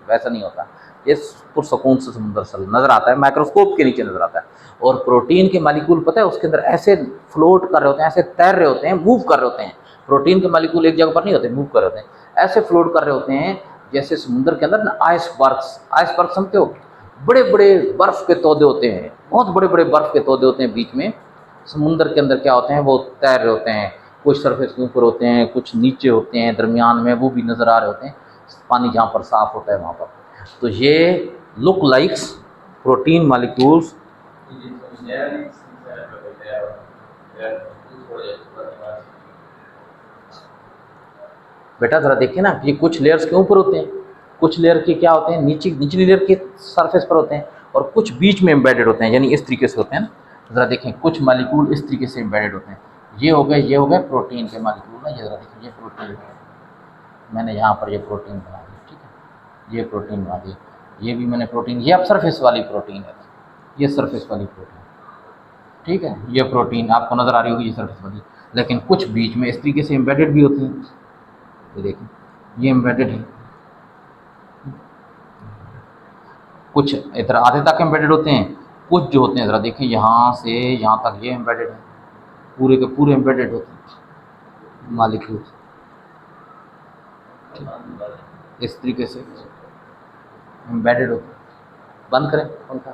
Speaker 1: वैसा नहीं होता। ये पुरसकून से समुद्र सा नज़र आता है, माइक्रोस्कोप के नीचे नज़र आता है। और प्रोटीन के मालिक्यूल पता है उसके अंदर ऐसे फ्लोट कर रहे होते हैं, ऐसे तैर रहे होते हैं, मूव कर रहे होते हैं। प्रोटीन के मालिक्यूल एक जगह पर नहीं होते, मूव कर रहे होते हैं, ऐसे फ्लोट कर रहे होते हैं जैसे समुद्र के अंदर ना आइसबर्ग्स, आइसबर्ग समझते हो, बड़े बड़े बर्फ़ के तोदे होते हैं, बहुत बड़े बड़े बर्फ़ के तोदे होते हैं बीच में। समुंदर के अंदर क्या होते हैं, वो तैर रहे होते हैं, कुछ सरफेस के ऊपर होते हैं, कुछ नीचे होते हैं, दरमियान में वो भी नज़र आ रहे होते हैं, पानी जहाँ पर साफ़ होता है वहाँ पर। तो ये लुक लाइक्स प्रोटीन मालिक्यूल्स, बेटा ज़रा देखिए ना, ये कुछ लेयर्स के ऊपर होते हैं, कुछ लेयर के क्या होते हैं, निचली लेयर के सरफेस पर होते हैं, और कुछ बीच में एम्बेडेड होते हैं, यानी इस तरीके से होते हैं ना। ज़रा देखें, कुछ मालिक्यूल इस तरीके से एम्बेडेड होते हैं। ये हो गए प्रोटीन के मालिक्यूल ना, ये ज़रा देखिए, ये प्रोटीन है, मैंने यहाँ पर ये प्रोटीन बना दी, ठीक है, ये प्रोटीन बना दी, ये भी मैंने प्रोटीन, ये अब सरफेस वाली प्रोटीन है, ये सरफेस वाली प्रोटीन, ठीक है, ये प्रोटीन आपको नज़र आ रही होगी ये सरफेस वाली, लेकिन कुछ बीच में इस तरीके से एम्बेडेड भी होते हैं। ये देखिए, ये एम्बेडेड है, कुछ इधर आधे तक एम्बेडेड होते हैं, कुछ जो होते हैं ज़रा देखिए यहाँ से यहाँ तक ये एम्बेडेड है, पूरे के पूरे एम्बेडेड होते हैं मालिक्यूल इस तरीके से एम्बेडेड होते हैं। बंद करें पंखा।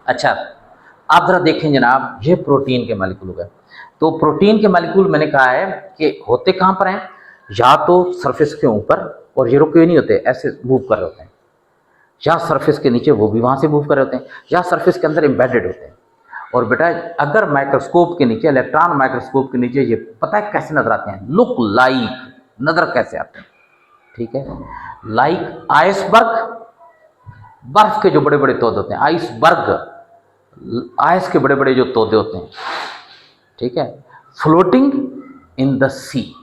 Speaker 1: अच्छा, आप ज़रा देखें जनाब, ये प्रोटीन के मालिक्यूल हो गए। तो प्रोटीन के मालिक्यूल मैंने कहा है कि होते कहाँ पर हैं, या तो सरफेस के ऊपर, और ये रुके नहीं होते, ऐसे मूव कर रहे होते हैं, या सरफेस के नीचे, वो भी वहाँ से मूव कर रहे होते हैं, या सरफेस के अंदर एम्बेडेड होते हैं। और बेटा अगर माइक्रोस्कोप के नीचे, इलेक्ट्रॉन माइक्रोस्कोप के नीचे, ये पता है कैसे नजर आते हैं, लुक लाइक, नजर कैसे आते हैं, ठीक है, लाइक आइसबर्ग, बर्फ के जो बड़े बड़े तोदे होते हैं, आइसबर्ग, आइस के बड़े बड़े जो तोदे होते हैं, ठीक है, फ्लोटिंग इन द सी,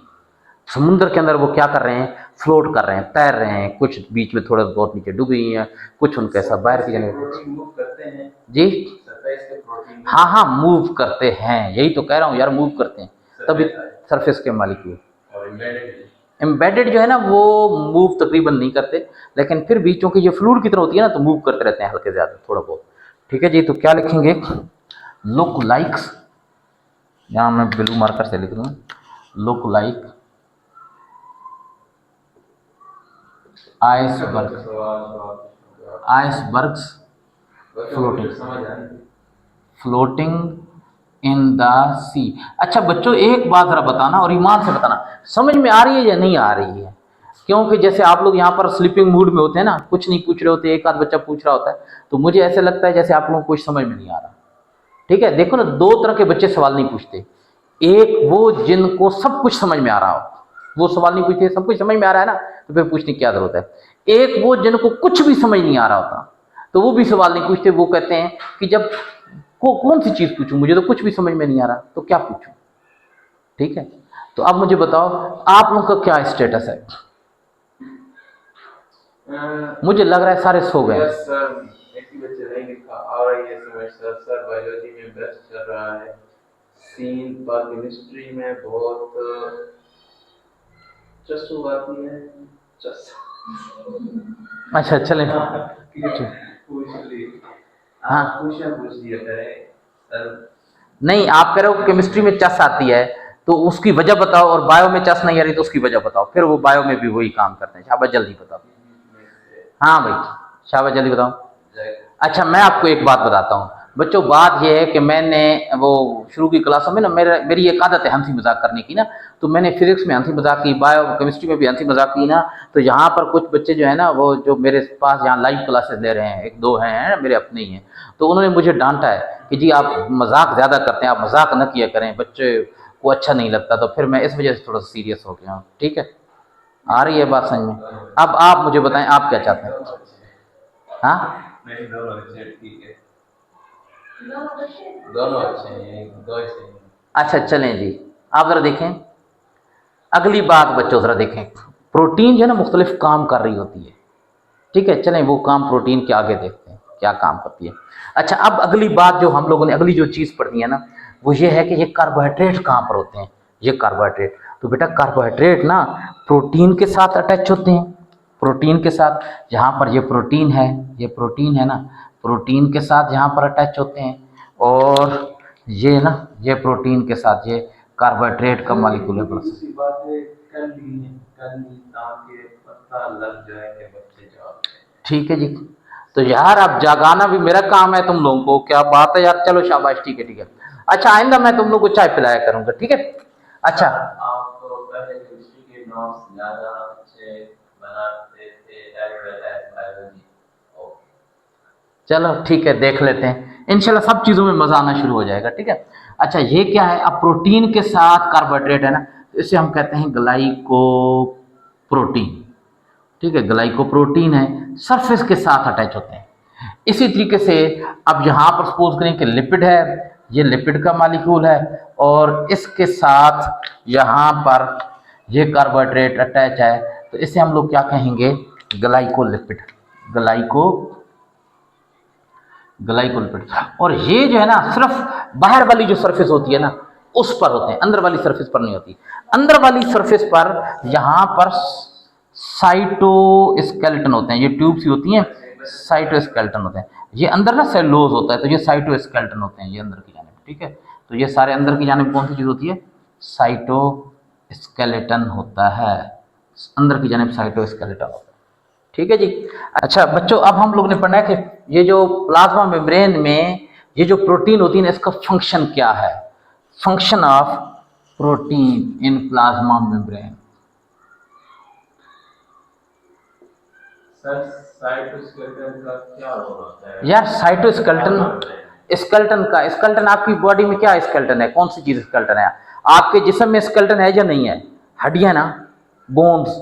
Speaker 1: समुद्र के अंदर वो क्या कर रहे हैं, फ्लोट कर रहे हैं, तैर रहे हैं, कुछ बीच में थोड़ा बहुत नीचे डूबी हुई हैं, कुछ उनके ऐसा बाहर की जगह
Speaker 2: मूव करते हैं
Speaker 1: जी,
Speaker 2: सरफेस के प्रोटीन
Speaker 1: हाँ हाँ मूव करते हैं, यही तो कह रहा हूँ यार, मूव करते हैं, तभी सरफेस के मालिक्यूल।
Speaker 2: और
Speaker 1: एम्बेडेड जो है ना वो मूव तकरीबन नहीं करते, लेकिन फिर भी चूंकि ये फ्लूइड की तरह होती है ना, तो मूव करते रहते हैं हल्के ज़्यादा थोड़ा बहुत, ठीक है जी। तो क्या लिखेंगे, लुक लाइक्स, यहाँ मैं ब्लू मार्कर से लिख दूँ, look like icebergs floating in the sea. अच्छा बच्चों एक बात ज़रा बताना और ईमान से बताना, समझ में आ रही है या नहीं आ रही है, क्योंकि जैसे आप लोग यहाँ पर स्लीपिंग मूड में होते हैं ना, कुछ नहीं पूछ रहे होते, एक आध बच्चा पूछ रहा होता है, तो मुझे ऐसे लगता है जैसे आप लोगों को कुछ समझ में नहीं आ रहा। ठीक है, देखो ना, दो तरह के बच्चे सवाल नहीं पूछते, एक वो जिनको सब कुछ समझ में आ रहा हो, वो सवाल नहीं पूछते, सब कुछ समझ में आ रहा है ना, तो फिर पूछने की क्या जरूरत है। एक वो जिनको कुछ भी समझ नहीं आ रहा होता, तो वो भी सवाल नहीं पूछते, वो कहते हैं कि जब कौन सी चीज़ पूछूं, मुझे तो कुछ भी समझ में नहीं आ रहा, तो क्या पूछूं। ठीक है, तो अब मुझे बताओ आप लोगों का क्या स्टेटस है। मुझे लग रहा है सारे सो गए।
Speaker 2: यस सर, एक ही बच्चे नहीं लिखा और ये सेमेस्टर सर बायोलॉजी में बेस्ट चल रहा है, सीन पर केमिस्ट्री में बहुत चस्सू आती है,
Speaker 1: अच्छा चलें, हाँ
Speaker 2: क्वेश्चन पूछ दिया करें सर।
Speaker 1: नहीं, आप कह रहे हो केमिस्ट्री में चस आती है तो उसकी वजह बताओ, और बायो में चस नहीं आ रही तो उसकी वजह बताओ, फिर वो बायो में भी वही काम करते हैं। शाबाश जल्दी बताओ। हाँ भाई शाबाश जल्दी बताओ। अच्छा मैं आपको एक बात बताता हूँ बच्चों, बात यह है कि मैंने वो शुरू की क्लासों में ना मेरी एक आदत है हंसी मजाक करने की ना, तो मैंने फिजिक्स में हंसी मजाक की, बायो केमिस्ट्री में भी हंसी मजाक की ना, तो यहाँ पर कुछ बच्चे जो है ना, वो जो मेरे पास यहाँ लाइव क्लासेस ले रहे हैं, एक दो हैं मेरे अपने ही हैं, तो उन्होंने मुझे डांटा है कि जी आप मजाक ज़्यादा करते हैं, आप मजाक न किया करें, बच्चे को अच्छा नहीं लगता, तो फिर मैं इस वजह से थोड़ा सीरियस हो गया हूँ। ठीक है, आ रही है बात समझ में। अब आप मुझे बताएं आप क्या चाहते हैं। हाँ
Speaker 2: दोनों अच्छे हैं, दो अच्छे हैं।
Speaker 1: अच्छा चलें जी, आप ज़रा देखें अगली बात बच्चों, ज़रा देखें प्रोटीन जो है ना मुख्तलिफ काम कर रही होती है। ठीक है, चलें वो काम प्रोटीन के आगे देखते हैं क्या काम करती है। अच्छा अब अगली बात जो हम लोगों ने अगली जो चीज़ पढ़नी है ना, वो ये है कि ये कार्बोहाइड्रेट कहाँ पर होते हैं। ये कार्बोहाइड्रेट, तो बेटा कार्बोहाइड्रेट ना प्रोटीन के साथ अटैच होते हैं, प्रोटीन के साथ, यहाँ पर ये प्रोटीन है, ये प्रोटीन है ना, प्रोटीन के साथ यहाँ पर अटैच होते हैं, और ये ना ये प्रोटीन के साथ ये कार्बोहाइड्रेट का मॉलिक्यूल है।
Speaker 2: दूसरी बात है कल ताकि पता लग जाए कि बच्चे जागते हैं।
Speaker 1: ठीक है जी, तो यार अब जागाना भी मेरा काम है तुम लोगों को, क्या बात है यार, चलो शाबाश, ठीक है ठीक है। अच्छा आइंदा मैं तुम लोग को चाय पिलाया करूंगा, ठीक है। अच्छा
Speaker 2: आप तो पहले केमिस्ट्री के नोट्स ज्यादा अच्छे बनाते थे, बायोलॉजी।
Speaker 1: चलो ठीक है, देख लेते हैं इंशाल्लाह, सब चीज़ों में मज़ा आना शुरू हो जाएगा। ठीक है, अच्छा ये क्या है, अब प्रोटीन के साथ कार्बोहाइड्रेट है ना, तो इसे हम कहते हैं ग्लाइकोप्रोटीन। ठीक है, ग्लाइकोप्रोटीन है, सरफेस के साथ अटैच होते हैं। इसी तरीके से अब यहाँ पर सपोज करें कि लिपिड है, ये लिपिड का मॉलिक्यूल है, और इसके साथ यहाँ पर ये कार्बोहाइड्रेट अटैच है, तो इसे हम लोग क्या कहेंगे, ग्लाइकोलिपिड, ग्लाइकोलिपिड। और ये जो है ना सिर्फ बाहर वाली जो सरफेस होती है ना उस पर होते हैं, अंदर वाली सरफेस पर नहीं होती। अंदर वाली सरफेस पर यहाँ पर साइटोस्केलेटन होते हैं, ये ट्यूब्स ही होती हैं, साइटोस्केलेटन होते हैं। ये अंदर ना सेलुलोज होता है, तो ये साइटोस्केलेटन होते हैं, ये अंदर की जानिब। ठीक है, तो ये सारे अंदर की जानिब कौन सी चीज़ होती है? साइटोस्केलेटन होता है, अंदर की जानिब साइटोस्केलेटन होता है। ठीक है जी। अच्छा बच्चों, अब हम लोग ने पढ़ना है कि ये जो प्लाज्मा मेम्ब्रेन में ये जो प्रोटीन होती है ना, इसका फंक्शन क्या है? Function of protein in plasma membrane.
Speaker 2: Sir cytoskeleton का क्या रोल होता है?
Speaker 1: यार साइटोस्केलेटन, स्केलेटन आपकी बॉडी में क्या स्केलेटन है? कौन सी चीज स्केलेटन है? आपके जिस्म में स्केलेटन है या नहीं है? हड्डियां ना, बोन्स,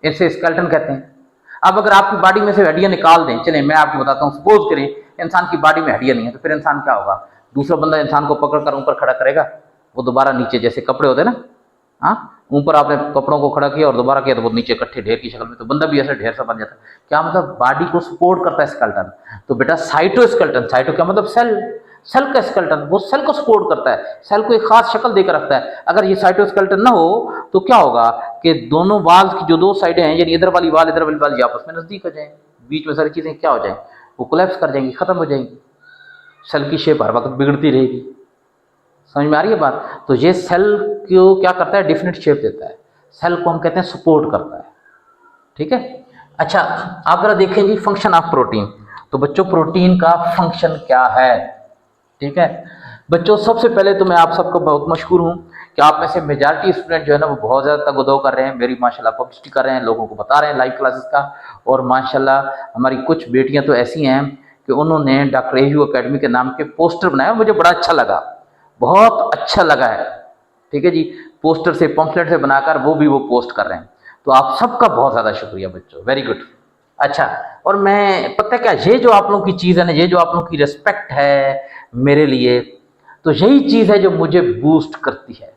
Speaker 1: इसे स्केलेटन कहते हैं। अब अगर आपकी बॉडी में से हड्डियां निकाल दें, चलिए मैं आपको बताता हूँ, सपोज करें इंसान की बॉडी में हड्डियां नहीं है, तो फिर इंसान क्या होगा? दूसरा बंदा इंसान को पकड़ कर ऊपर खड़ा करेगा, वो दोबारा नीचे, जैसे कपड़े होते हैं ना, हाँ, ऊपर आपने कपड़ों को खड़ा किया और दोबारा किया तो वो नीचे इकट्ठे ढेर की शक्ल में, तो बंदा भी ऐसा ढेर सा बन जाता है। क्या मतलब? बॉडी को सपोर्ट करता है स्केलेटन। तो बेटा साइटोस्केलेटन, साइटो क्या मतलब? सेल, सेल का स्केलेटन, वो सेल को सपोर्ट करता है, सेल को एक खास शक्ल देकर रखता है। अगर ये साइटोस्केलेटन ना हो तो क्या होगा कि दोनों वाल की जो दो साइडें हैं, यानी इधर वाली वाल इधर वाली वाल, ये आपस में नजदीक हो जाए, बीच में सारी चीजें क्या हो जाए? वो कोलैप्स कर जाएंगी, खत्म हो जाएंगी। सेल की शेप हर वक्त बिगड़ती रहेगी। समझ में आ रही है बात? तो ये सेल को क्या करता है? डिफिनेट शेप देता है, सेल को हम कहते हैं सपोर्ट करता है। ठीक है। अच्छा, आप जरा देखें जी फंक्शन ऑफ प्रोटीन। तो बच्चों प्रोटीन का फंक्शन क्या है? ठीक है बच्चों, सबसे पहले तो मैं आप सबको बहुत मशहूर हूँ कि आप में से मेजॉरिटी स्टूडेंट जो है ना वो बहुत ज़्यादा तगदो कर रहे हैं, मेरी माशाल्लाह पब्लिसिटी कर रहे हैं, लोगों को बता रहे हैं लाइव क्लासेस का। और माशाल्लाह हमारी कुछ बेटियां तो ऐसी हैं कि उन्होंने डॉक्टर एयू अकेडमी के नाम के पोस्टर बनाया, मुझे बड़ा अच्छा लगा, बहुत अच्छा लगा है। ठीक है जी, पोस्टर से पम्फलेट से बनाकर वो पोस्ट कर रहे हैं, तो आप सबका बहुत ज़्यादा शुक्रिया बच्चों, वेरी गुड। अच्छा, और मैं पता है क्या, ये जो आप लोगों की चीज़ है ना, ये जो आप लोगों की रिस्पेक्ट है मेरे लिए, तो यही चीज़ है जो मुझे बूस्ट करती है,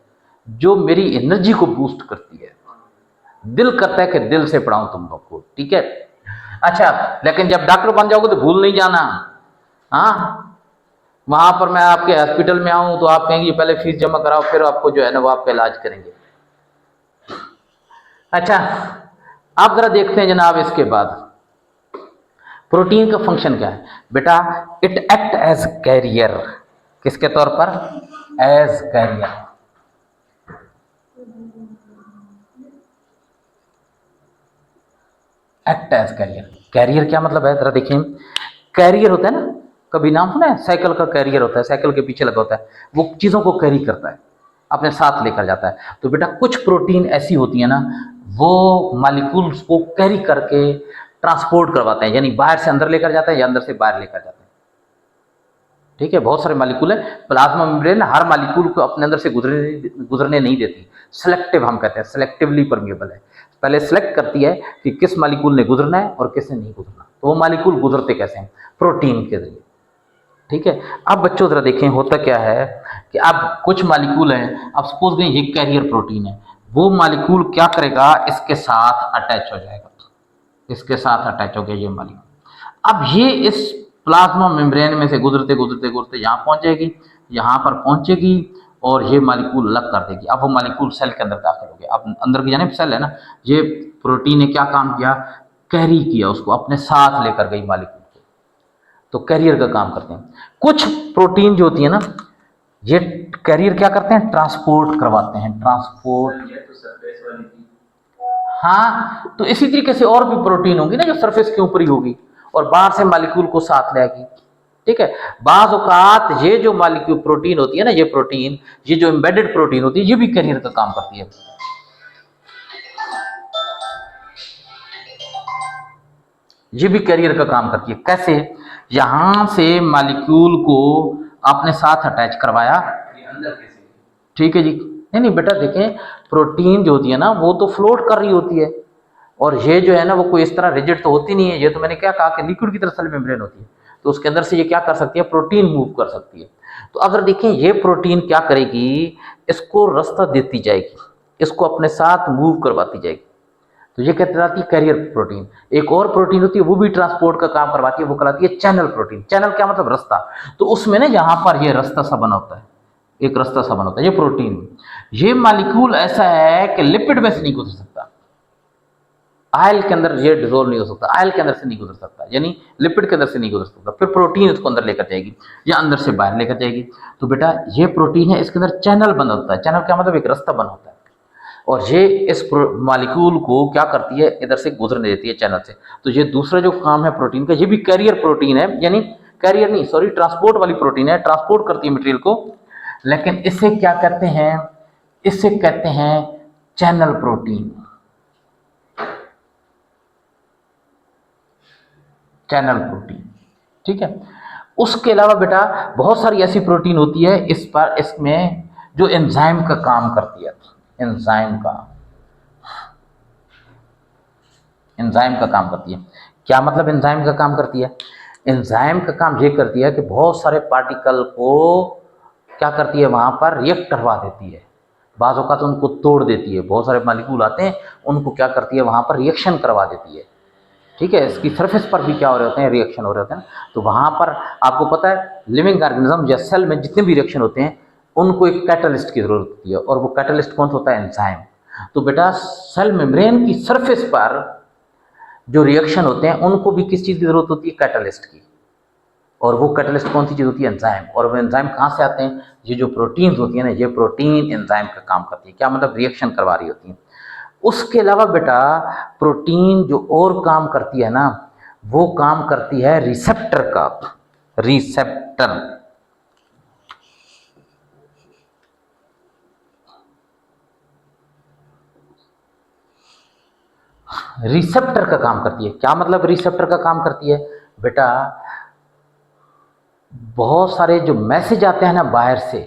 Speaker 1: जो मेरी एनर्जी को बूस्ट करती है। दिल करता है कि दिल से पढ़ाऊं तुम लोग को। ठीक है। अच्छा, लेकिन जब डॉक्टर बन जाओगे तो भूल नहीं जाना, हाँ, वहां पर मैं आपके हॉस्पिटल में आऊं तो आप कहेंगे पहले फीस जमा कराओ, फिर आपको जो है ना वो आपका इलाज करेंगे। अच्छा, आप जरा देखते हैं जनाब, इसके बाद प्रोटीन का फंक्शन क्या है बेटा? It act as carrier. किसके तौर पर? As carrier. Act as carrier. Carrier क्या मतलब है? जरा देखिए, कैरियर होता है ना, कभी नाम सुना है? साइकिल का कैरियर होता है, साइकिल के पीछे लगा होता है, वो चीज़ों को कैरी करता है, अपने साथ लेकर जाता है। तो बेटा कुछ प्रोटीन ऐसी होती है ना, वो मॉलिक्यूल्स को कैरी करके ट्रांसपोर्ट करवाते हैं, यानी बाहर से अंदर लेकर जाते हैं या अंदर से बाहर लेकर जाते हैं। ठीक है, बहुत सारे मॉलिक्यूल है, प्लाज्मा मेम्ब्रेन हर मॉलिक्यूल को अपने अंदर से गुजरने नहीं देती, सिलेक्टिव हम कहते हैं, सिलेक्टिवली परमिएबल है। पहले सिलेक्ट करती है कि किस मॉलिक्यूल ने गुजरना है और किसने नहीं गुजरना। तो वो मॉलिक्यूल गुजरते कैसे हैं? प्रोटीन के जरिए। ठीक है। अब बच्चों जरा देखें होता क्या है कि अब कुछ मॉलिक्यूल हैं, अब सपोज करें ये कैरियर प्रोटीन है, वो मॉलिक्यूल क्या करेगा? इसके साथ अटैच हो जाएगा, इसके साथ अटैच हो गया ये मॉलिक्यूल। अब ये इस प्लाज्मा मेम्ब्रेन में से गुजरते गुजरते गुजरते यहाँ पहुंचेगी, यहाँ पर पहुंचेगी और ये मॉलिक्यूल अलग कर देगी। अब वो मॉलिक्यूल सेल के अंदर दाखिल हो गया। अब अंदर की जाने सेल है ना, ये प्रोटीन ने क्या काम किया? कैरी किया, उसको अपने साथ लेकर गई मॉलिक्यूल को, तो कैरियर का काम करते हैं। कुछ प्रोटीन जो होती है ना, ये कैरियर क्या करते हैं? ट्रांसपोर्ट करवाते हैं, ट्रांसपोर्ट। हाँ, तो इसी तरीके से और भी प्रोटीन होंगी ना जो सरफेस के ऊपर ही होगी और बाहर से मॉलिक्यूल को साथ लेगी। ठीक है। बाज़ औक़ात ये जो मॉलिक्यूल प्रोटीन होती है ना, ये प्रोटीन, ये जो एम्बेडेड प्रोटीन होती है, ये भी कैरियर का काम करती है। ये भी कैरियर का काम करती है। कैसे? यहां से मॉलिक्यूल को अपने साथ अटैच करवाया, ठीक है जी। नहीं नहीं बेटा देखें, प्रोटीन जो होती है ना वो तो फ्लोट कर रही होती है, और ये जो है ना वो कोई इस तरह रिजिड तो होती नहीं है। ये तो मैंने क्या कहा कि लिक्विड की तरह सेल मेम्ब्रेन होती है, तो उसके अंदर से ये क्या कर सकती है? प्रोटीन मूव कर सकती है। तो अगर देखें ये प्रोटीन क्या करेगी? इसको रास्ता देती जाएगी, इसको अपने साथ मूव करवाती जाएगी। तो ये कहलाती है कैरियर प्रोटीन। एक और प्रोटीन होती है वो भी ट्रांसपोर्ट का काम करवाती है, वो कहलाती है चैनल प्रोटीन। चैनल क्या मतलब? रास्ता। तो उसमें ना जहां पर ये रास्ता सा बना होता है, एक रास्ता सा बना होता है, ये प्रोटीन, ये मालिक्यूल ऐसा है कि लिपिड में से नहीं गुजर सकता, आयल के अंदर ये डिजोल्व नहीं हो सकता, आयल के अंदर से नहीं गुजर सकता, यानी लिपिड के अंदर से नहीं गुजर सकता। फिर प्रोटीन इसको अंदर लेकर जाएगी या अंदर से बाहर लेकर जाएगी। तो बेटा ये प्रोटीन है, इसके अंदर चैनल बना होता है। चैनल क्या मतलब? एक रास्ता बना होता है, और ये इस मालिक्यूल को क्या करती है? इधर से गुजरने देती है चैनल से। तो ये दूसरा जो काम है प्रोटीन का, ये भी कैरियर प्रोटीन है, यानी कैरियर नहीं, सॉरी, ट्रांसपोर्ट वाली प्रोटीन है, ट्रांसपोर्ट करती है मटेरियल को। लेकिन इसे क्या कहते हैं? इसे कहते हैं चैनल प्रोटीन। चैनल प्रोटीन, ठीक है। उसके अलावा बेटा बहुत सारी ऐसी प्रोटीन होती है इस पर, इसमें जो एंजाइम का काम करती है। एंजाइम का काम करती है। क्या मतलब एंजाइम का काम करती है? एंजाइम का काम ये करती है कि बहुत सारे पार्टिकल को क्या करती है? वहां पर रिएक्ट करवा देती है, बाज़ औक़ात उनको तोड़ देती है। बहुत सारे मॉलिक्यूल आते हैं, उनको क्या करती है? वहां पर रिएक्शन करवा देती है, ठीक है। इसकी सरफेस पर भी क्या हो रहे होते हैं? रिएक्शन हो रहे होते हैं। तो वहां पर आपको पता है लिविंग ऑर्गेनिज्म या सेल में जितने भी रिएक्शन होते हैं उनको एक कैटलिस्ट की जरूरत होती है, और वो कैटलिस्ट कौन सा होता है? एंजाइम। तो बेटा सेल मेम्ब्रेन की सरफेस पर जो रिएक्शन होते हैं उनको भी किस चीज़ की जरूरत होती है? कैटलिस्ट की। और वो कैटलिस्ट कौन सी चीज़ होती है? एंजाइम। और वो एंजाइम कहाँ से आते हैं? ये जो प्रोटीन्स होती है ना, ये प्रोटीन एंजाइम का काम करती है। क्या मतलब? रिएक्शन करवा रही होती है। उसके अलावा बेटा प्रोटीन जो और काम करती है ना, वो काम करती है रिसेप्टर का। रिसेप्टर, रिसेप्टर का काम करती है। क्या मतलब रिसेप्टर का काम करती है? बेटा बहुत सारे जो मैसेज आते हैं ना बाहर से,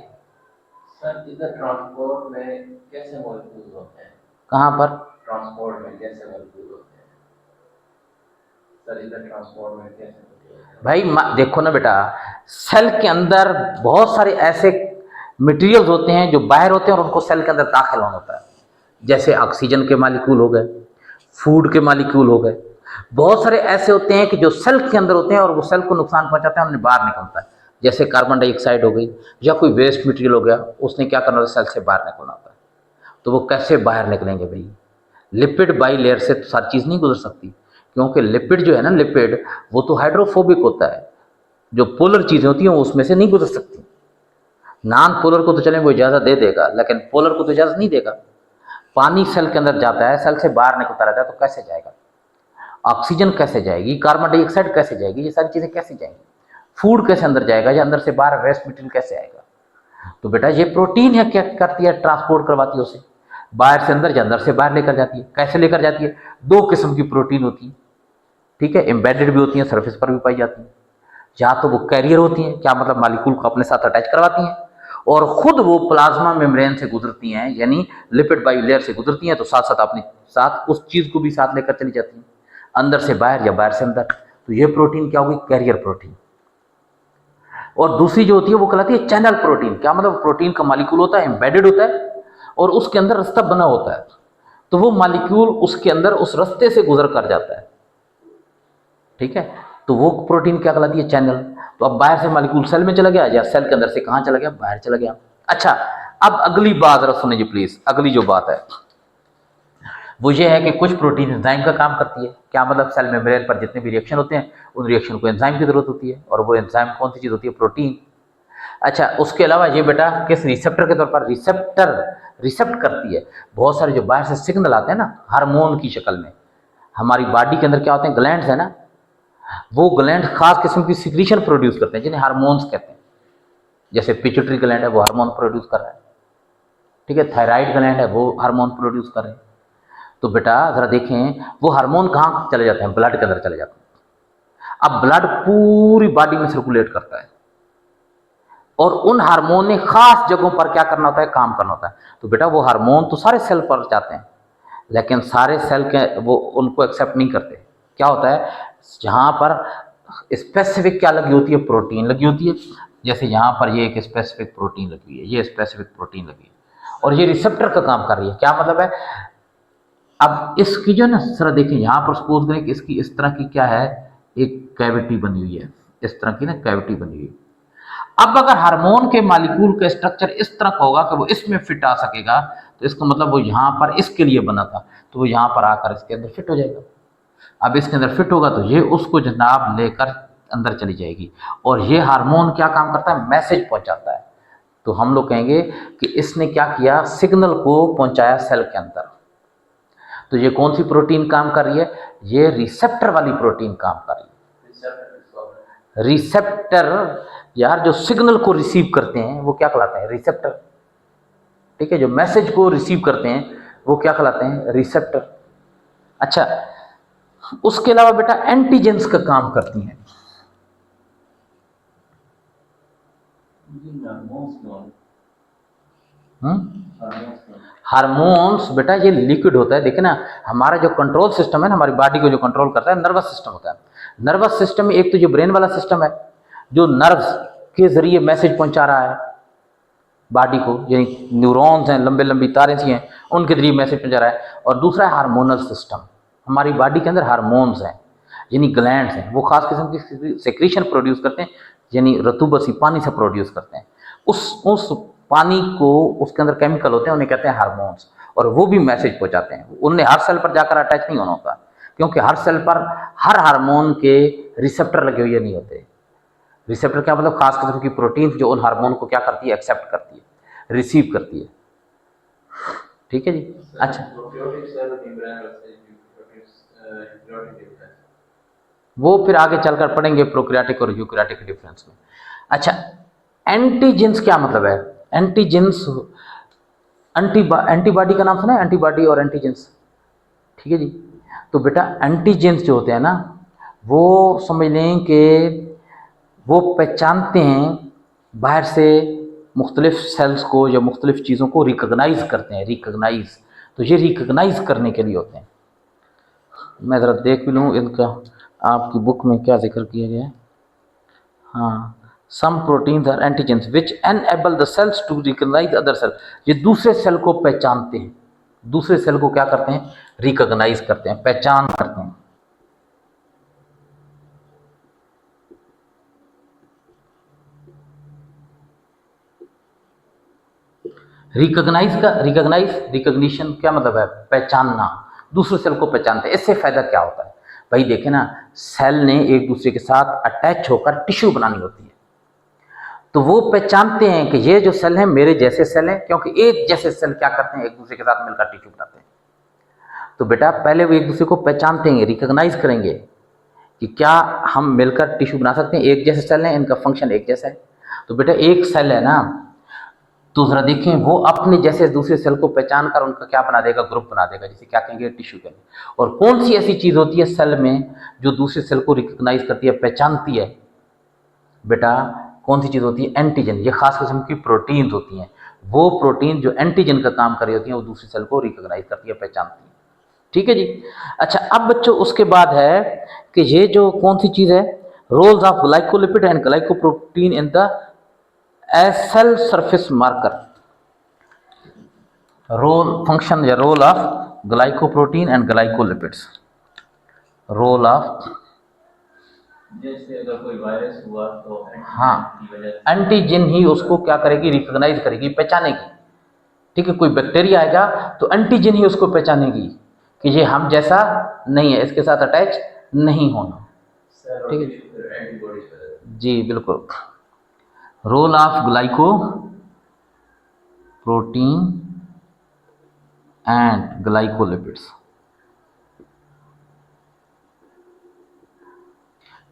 Speaker 2: सर इधर ट्रांसपोर्ट में कैसे मॉलिक्यूल होते हैं?
Speaker 1: कहाँ पर?
Speaker 2: ट्रांसपोर्ट में कैसे मॉलिक्यूल होते हैं? सर इधर ट्रांसपोर्ट में कैसे मॉलिक्यूल होते हैं?
Speaker 1: भाई देखो ना बेटा, सेल के अंदर बहुत सारे ऐसे मटेरियल्स होते हैं जो बाहर होते हैं और उनको सेल के अंदर दाखिल होना होता है। जैसे ऑक्सीजन के मॉलिक्यूल हो गए, फूड के मॉलिक्यूल हो गए। बहुत सारे ऐसे होते हैं कि जो सेल के अंदर होते हैं और वो सेल को नुकसान पहुंचाते हैं, हमने बाहर निकलता है। जैसे कार्बन डाइऑक्साइड हो गई या कोई वेस्ट मटेरियल हो गया, उसने क्या करना होता है? सेल से बाहर निकलना होता है। तो वो कैसे बाहर निकलेंगे भाई? लिपिड बाई लेयर से तो सारी चीज़ नहीं गुजर सकती, क्योंकि लिपिड जो है ना, लिपिड वो तो हाइड्रोफोबिक होता है। जो पोलर चीज़ें होती हैं वो उसमें से नहीं गुजर सकती। नॉन पोलर को तो चले वो इजाज़त दे देगा, लेकिन पोलर को तो इजाज़त नहीं देगा। पानी सेल के अंदर जाता है, सेल से बाहर निकलता रहता है, तो कैसे जाएगा? ऑक्सीजन कैसे जाएगी? कार्बन डाइऑक्साइड कैसे जाएगी? ये सारी चीज़ें कैसे जाएंगी? फूड कैसे अंदर जाएगा? या अंदर से बाहर वेस्ट मटेरियल कैसे आएगा? तो बेटा ये प्रोटीन है, क्या करती है? ट्रांसपोर्ट करवाती है उसे, बाहर से अंदर या अंदर से बाहर लेकर जाती है। कैसे लेकर जाती है? दो किस्म की प्रोटीन होती है, ठीक है। एम्बेडेड भी होती हैं, सरफेस पर भी पाई जाती हैं। या तो वो कैरियर होती हैं, क्या मतलब? मॉलिक्यूल को अपने साथ अटैच करवाती हैं, और खुद वो प्लाज्मा मेम्ब्रेन से गुजरती हैं, यानी लिपिड बाई लेयर से गुजरती हैं, तो साथ साथ अपने साथ उस चीज़ को भी साथ लेकर चली जाती हैं, अंदर से बाहर या बाहर से अंदर। तो ये प्रोटीन क्या होगी? Carrier protein. और दूसरी जो होती है वो कहलाती है चैनल प्रोटीन। क्या मतलब? प्रोटीन का मॉलिक्यूल होता है, एम्बेडेड होता है, और उसके अंदर रास्ता बना होता है, तो वो मॉलिक्यूल उसके अंदर उस रास्ते से गुजर कर जाता है, ठीक है। तो वो प्रोटीन क्या कहलाती है? चैनल। तो अब बाहर से मॉलिक्यूल सेल में चला गया, या सेल के अंदर से कहाँ चला गया? बाहर चला गया। अच्छा, अब अगली बात जरा सुनिए प्लीज। अगली जो बात है वो ये है कि कुछ प्रोटीन एंजाइम का काम करती है। क्या मतलब? सेल मेम्ब्रेन पर जितने भी रिएक्शन होते हैं उन रिएक्शन को एंजाइम की जरूरत होती है, और वो एंजाइम कौन सी चीज़ होती है? प्रोटीन। अच्छा, उसके अलावा ये बेटा किस रिसेप्टर के तौर पर रिसेप्ट करती है। बहुत सारे जो बाहर से सिग्नल आते हैं ना हार्मोन की शक्ल में, हमारी बॉडी के अंदर क्या होते हैं? ग्लैंड्स है ना, वो ग्लैंड खास किस्म की सिक्रीशन प्रोड्यूस करते हैं जिन्हें हार्मोन्स कहते हैं। जैसे पिट्यूटरी ग्लैंड है, वो हार्मोन प्रोड्यूस कर रहा है, ठीक है। थायराइड ग्लैंड है, वो हार्मोन प्रोड्यूस कर रहे हैं। तो बेटा जरा देखें, वो हार्मोन कहाँ चले जाते हैं? ब्लड के अंदर चले जाते हैं। अब ब्लड पूरी बॉडी में सर्कुलेट करता है, और उन हार्मोन ने खास जगहों पर क्या करना होता है? काम करना होता है। तो बेटा वो हार्मोन तो सारे सेल पर जाते हैं, लेकिन सारे सेल के वो उनको एक्सेप्ट नहीं करते। क्या होता है? जहाँ पर स्पेसिफिक क्या लगी होती है? प्रोटीन लगी होती है। जैसे यहाँ पर ये एक स्पेसिफिक प्रोटीन लगी है, ये स्पेसिफिक प्रोटीन लगी है, और ये रिसेप्टर का काम कर रही है। क्या मतलब है? अब इसकी जो ना जरा देखें, यहाँ पर सपोज करें कि इसकी इस तरह की क्या है, एक कैविटी बनी हुई है, इस तरह की ना कैविटी बनी हुई है। अब अगर हार्मोन के मालिक्यूल का स्ट्रक्चर इस तरह का होगा कि वो इसमें फिट आ सकेगा, तो इसका मतलब वो यहाँ पर इसके लिए बना था, तो वो यहाँ पर आकर इसके अंदर फिट हो जाएगा। अब इसके अंदर फिट होगा तो ये उसको जनाब लेकर अंदर चली जाएगी, और ये हार्मोन क्या काम करता है, मैसेज पहुंचाता है। तो हम लोग कहेंगे कि इसने क्या किया, सिग्नल को पहुंचाया सेल के अंदर। तो ये कौन सी प्रोटीन काम कर रही है, ये रिसेप्टर वाली प्रोटीन काम कर रही है। रिसेप्टर यार, जो सिग्नल को रिसीव करते हैं वो क्या कहलाते हैं, रिसेप्टर। ठीक है, जो मैसेज को रिसीव करते हैं वो क्या कहलाते हैं, रिसेप्टर। अच्छा, उसके अलावा बेटा एंटीजेंस का काम करती हैं। हार्मोन्स बेटा ये लिक्विड होता है। देखिए ना, हमारा जो कंट्रोल सिस्टम है ना, हमारी बॉडी को जो कंट्रोल करता है, नर्वस सिस्टम होता है। नर्वस सिस्टम में एक तो जो ब्रेन वाला सिस्टम है, जो नर्व्स के जरिए मैसेज पहुंचा रहा है बॉडी को, यानी न्यूरॉन्स हैं, लंबे लंबी तारें सी हैं, उनके जरिए मैसेज पहुंचा रहा है। और दूसरा है हार्मोनल सिस्टम। हमारी बॉडी के अंदर हार्मोन्स हैं, यानी ग्लैंड्स हैं, वो खास किस्म की सेक्रीशन प्रोड्यूस करते हैं, यानी रतूबसी पानी से प्रोड्यूस करते हैं। उस पानी को, उसके अंदर केमिकल होते हैं, उन्हें कहते हैं हार्मोन्स, और वो भी मैसेज पहुंचाते हैं। उन्हें हर सेल पर जाकर अटैच नहीं होना होता, क्योंकि हर सेल पर हर हार्मोन के रिसेप्टर लगे हुए नहीं होते। रिसेप्टर क्या मतलब, खास किस्म की प्रोटीन जो उन हार्मोन को क्या करती है, एक्सेप्ट करती है, रिसीव करती है। ठीक है जी। अच्छा, वो फिर आगे चलकर पढ़ेंगे प्रोकैरियोटिक और यूकैरियोटिक के डिफरेंस में। अच्छा, एंटीजेंस क्या मतलब है, एंटीजेंस एंटीबॉडी का नाम सुना है, एंटीबॉडी और एंटीजेंस। ठीक है जी। तो बेटा एंटीजेंस जो होते हैं ना, वो समझ लें कि वो पहचानते हैं बाहर से मुख्तलिफ सेल्स को या मुख्तलिफ चीज़ों को रिकग्नाइज करते हैं, रिकग्नाइज। तो ये रिकग्नाइज करने के लिए होते हैं। मैं ज़रा देख भी लूँ इनका, आपकी बुक में क्या जिक्र किया गया है। हाँ, some proteins are antigens which enable the cells to recognise other cell. ये दूसरे सेल को पहचानते हैं, दूसरे सेल को क्या करते हैं, रिकग्नाइज करते हैं, पहचान करते हैं। रिकग्निशन क्या मतलब है, पहचानना, दूसरे सेल को पहचानते हैं। इससे फायदा क्या होता है भाई, देखे ना, सेल ने एक दूसरे के साथ अटैच होकर टिश्यू बनानी होती है, तो वो पहचानते हैं कि ये जो सेल है मेरे जैसे सेल है, क्योंकि एक जैसे सेल क्या करते हैं, एक दूसरे के साथ मिलकर टिश्यू बनाते हैं। तो बेटा पहले वो एक दूसरे को पहचानते हैं, रिकग्नाइज करेंगे कि क्या हम मिलकर टिश्यू बना सकते हैं, एक जैसे सेल हैं, इनका फंक्शन एक जैसा है। तो बेटा एक सेल है ना, तो जरा देखें, वो अपने जैसे दूसरे सेल को पहचान कर उनका क्या बना देगा, ग्रुप बना देगा, जिसे क्या कहेंगे, टिश्यू कहेंगे। और कौन सी ऐसी चीज़ होती है सेल में जो दूसरे सेल को रिकग्नाइज करती है, पहचानती है, बेटा कौन सी चीज़ होती है, एंटीजन। ये खास किस्म की प्रोटीन्स होती हैं, वो प्रोटीन जो एंटीजन का काम कर रही होती हैं, वो दूसरे सेल को रिकग्नाइज करती है, पहचानती है। ठीक है जी। अच्छा, अब बच्चों उसके बाद है कि ये जो कौन सी चीज़ है, roles of glycolipid and glycoprotein in the as cell surface marker. Role function या role of glycoprotein and glycolipids. Role of,
Speaker 3: जैसे अगर कोई वायरस हुआ तो
Speaker 1: हाँ, एंटीजन ही उसको क्या करेगी, रिकॉग्नाइज करेगी, पहचानेगी। ठीक है, कोई बैक्टीरिया आएगा तो एंटीजन ही उसको पहचानेगी कि ये हम जैसा नहीं है, इसके साथ अटैच नहीं होना। ठीक है जी, बिल्कुल। Role of glyco protein and glycolipids.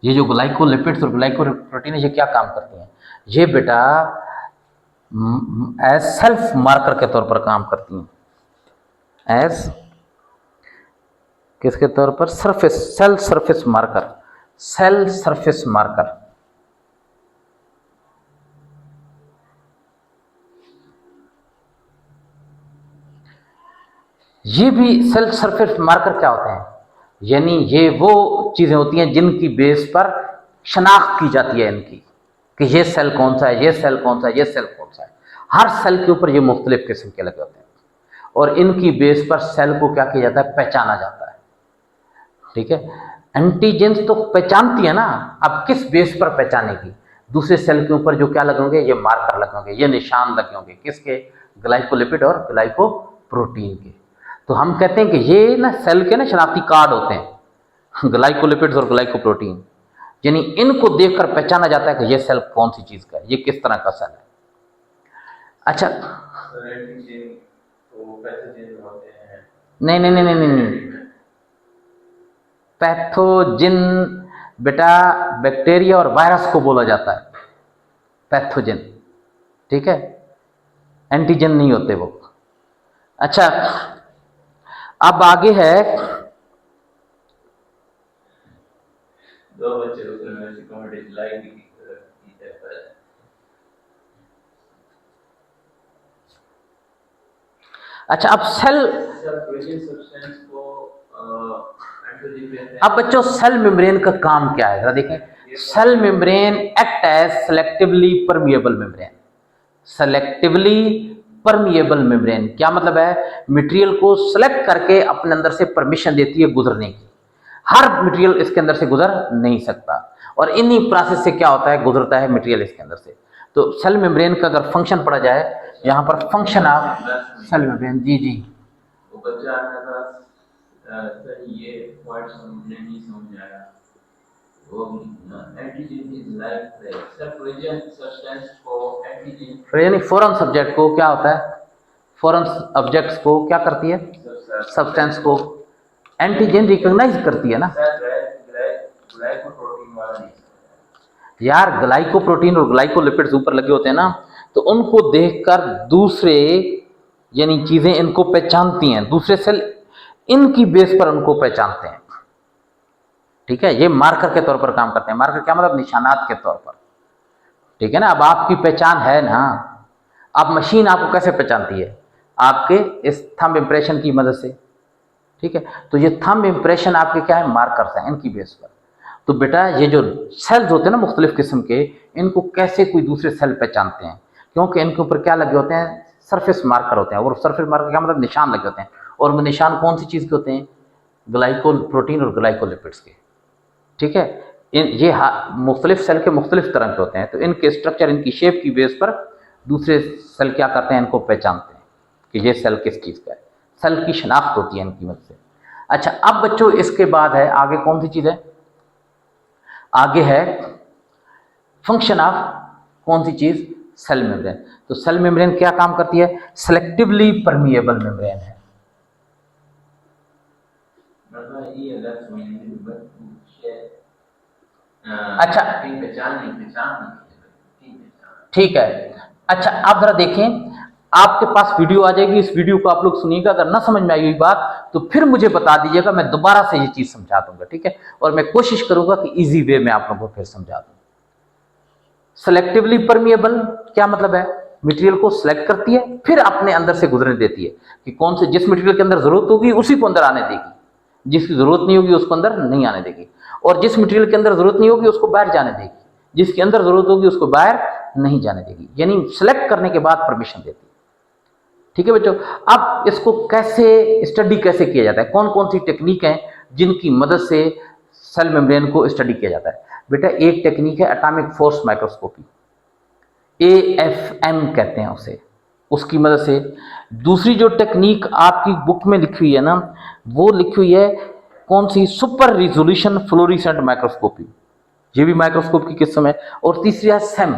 Speaker 1: ये जो ग्लाइकोलिपिड्स और ग्लाइकोप्रोटीन है, ये क्या काम करती हैं, ये बेटा एज सेल्फ मार्कर के तौर पर काम करती हैं। एज किसके तौर पर, surface, cell surface marker, cell surface marker. ये भी सेल सरफेस मार्कर क्या होते हैं, यानी ये वो चीज़ें होती हैं जिनकी बेस पर शनाख्त की जाती है इनकी, कि ये सेल कौन सा है, ये सेल कौन सा है, ये सेल कौन सा है। हर सेल के ऊपर ये मुख्तलिफ किस्म के लगे होते हैं, और इनकी बेस पर सेल को क्या किया जाता है, पहचाना जाता है। ठीक है, एंटीजेंस तो पहचानती है ना, अब किस बेस पर पहचानेगी, दूसरे सेल के ऊपर जो क्या लगे होंगे, ये मार्कर लगे होंगे, ये निशान लगे होंगे, किसके, ग्लाइकोलिपिड और ग्लाइकोप्रोटीन के। तो हम कहते हैं कि ये ना सेल के ना शनाख्ती कार्ड होते हैं, ग्लाइकोलिपिड्स और ग्लाइकोप्रोटीन, यानी इनको देखकर पहचाना जाता है कि ये सेल कौन सी चीज का है, ये किस तरह का सेल है। अच्छा,
Speaker 2: सर एंटीजन तो पैथोजन होते हैं।
Speaker 1: नहीं नहीं नहीं नहीं नहीं, पैथोजिन बेटा बैक्टीरिया और वायरस को बोला जाता है पैथोजन, ठीक है, एंटीजन नहीं होते वो। अच्छा, अब आगे है,
Speaker 3: दो बच्चे दूसरे में से कॉम्पिटिशन लाइक की तरफ है।
Speaker 1: अच्छा अब सेल,
Speaker 3: सर प्रोटीन सब्सटेंस को एंटीजन कहते हैं।
Speaker 1: अब बच्चों सेल मेम्ब्रेन का काम क्या है, जरा देखें। Cell membrane act as selectively permeable membrane. Selectively permeable membrane क्या मतलब है, मटेरियल को सेलेक्ट करके अपने अंदर से परमिशन देती है गुजरने की। हर मटेरियल इसके अंदर से गुजर नहीं सकता, और इन्हीं प्रोसेस से क्या होता है, गुजरता है मटेरियल इसके अंदर से। तो सेल मेम्ब्रेन का अगर फंक्शन पढ़ा जाए, यहाँ पर फंक्शन ऑफ सेल मेम्ब्रेन, जी जी
Speaker 3: वो बच्चा आपका सर ये पॉइंट समझने नहीं समझ आया। वो antigen is like sir protein substance को एंटीजन,
Speaker 1: यानी फॉरेन सब्जेक्ट को क्या होता है, फॉरेन ऑब्जेक्ट्स को क्या करती है, सब्सटेंस को एंटीजन रिकॉग्नाइज करती है ना।
Speaker 3: ग्लाइकोप्रोटीन वाला नहीं समझ
Speaker 1: यार ग्लाइकोप्रोटीन और ग्लाइकोलिपिड्स ऊपर लगे होते हैं ना, तो उनको देखकर दूसरे यानी चीजें इनको पहचानती हैं, दूसरे सेल इनकी बेस पर उनको पहचानते हैं। ठीक है, ये मार्कर के तौर पर काम करते हैं। मार्कर क्या मतलब, निशानात के तौर पर। ठीक है ना, अब आपकी पहचान है ना, अब मशीन आपको कैसे पहचानती है, आपके इस थंब इंप्रेशन की मदद से। ठीक है, तो ये थंब इंप्रेशन आपके क्या है, मार्कर्स हैं, इनकी बेस पर। तो बेटा ये जो सेल्स होते हैं ना मुख्तलिफ किस्म के, इनको कैसे कोई दूसरे सेल पहचानते हैं, क्योंकि इनके ऊपर क्या लगे होते हैं, सरफेस मार्कर होते हैं। और सरफेस मार्कर क्या मतलब, निशान लगे होते हैं। और वो निशान कौन सी चीज़ के होते हैं, ग्लाइकोल प्रोटीन और ग्लाइकोलिपिड्स के। ठीक है, ये मुख्तलिफ सेल के मुख्तलिफ तरह के होते हैं, तो इनके स्ट्रक्चर, इनकी शेप की बेस पर दूसरे सेल क्या करते हैं, इनको पहचानते हैं कि ये सेल किस चीज़ का है। सेल की शनाख्त होती है इनकी मदद से। अच्छा अब बच्चों इसके बाद है आगे कौन सी चीज़ है, आगे है फंक्शन ऑफ कौन सी चीज़, सेल मेम्ब्रेन। तो सेल मेम्ब्रेन क्या काम करती है, सेलेक्टिवली परमिएबल मेम्ब्रेन है।
Speaker 3: मतलब ये अलग समझने की बात
Speaker 1: अच्छा ठीक है। अच्छा आप जरा देखें, आपके पास वीडियो आ जाएगी, इस वीडियो को आप लोग सुनिएगा। अगर ना समझ में आई हुई बात तो फिर मुझे बता दीजिएगा, मैं दोबारा से ये चीज़ समझा दूंगा। ठीक है, और मैं कोशिश करूंगा कि इजी वे में आप लोगों को फिर समझा दूं। सेलेक्टिवली परमिएबल क्या मतलब है, मटेरियल को सिलेक्ट करती है, फिर अपने अंदर से गुजरने देती है कि कौन से, जिस मटेरियल के अंदर जरूरत होगी उसी को अंदर आने देगी, जिसकी जरूरत नहीं होगी उसको अंदर नहीं आने देगी, और जिस मटेरियल के अंदर जरूरत नहीं होगी उसको बाहर जाने देगी, जिसके अंदर जरूरत होगी उसको बाहर नहीं जाने देगी। यानी सिलेक्ट करने के बाद परमिशन देती है। ठीक है बच्चों, अब इसको कैसे स्टडी कैसे किया जाता है, कौन कौन सी टेक्निक है जिनकी मदद से सेल मेम्ब्रेन को स्टडी किया जाता है। बेटा एक टेक्निक है एटॉमिक फोर्स माइक्रोस्कोपी, AFM कहते हैं उसे, उसकी मदद से। दूसरी जो टेक्निक आपकी बुक में लिखी हुई है ना, वो लिखी हुई है कौन सी, सुपर रिजोल्यूशन फ्लोरेसेंट माइक्रोस्कोपी, ये भी माइक्रोस्कोप की किस्म है। और तीसरी है SEM,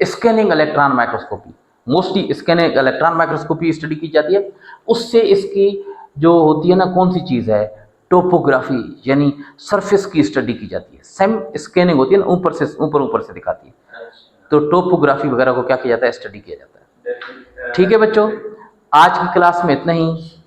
Speaker 1: scanning electron microscopy. Mostly scanning electron microscopy study की जाती है, उससे इसकी जो होती है ना कौन सी चीज़ है, टोपोग्राफी यानी सरफेस की स्टडी की जाती है। SEM स्कैनिंग होती है ना, ऊपर से दिखाती है, तो टोपोग्राफी वगैरह को क्या किया जाता है, स्टडी किया जाता है। ठीक है बच्चों, आज की क्लास में इतना ही।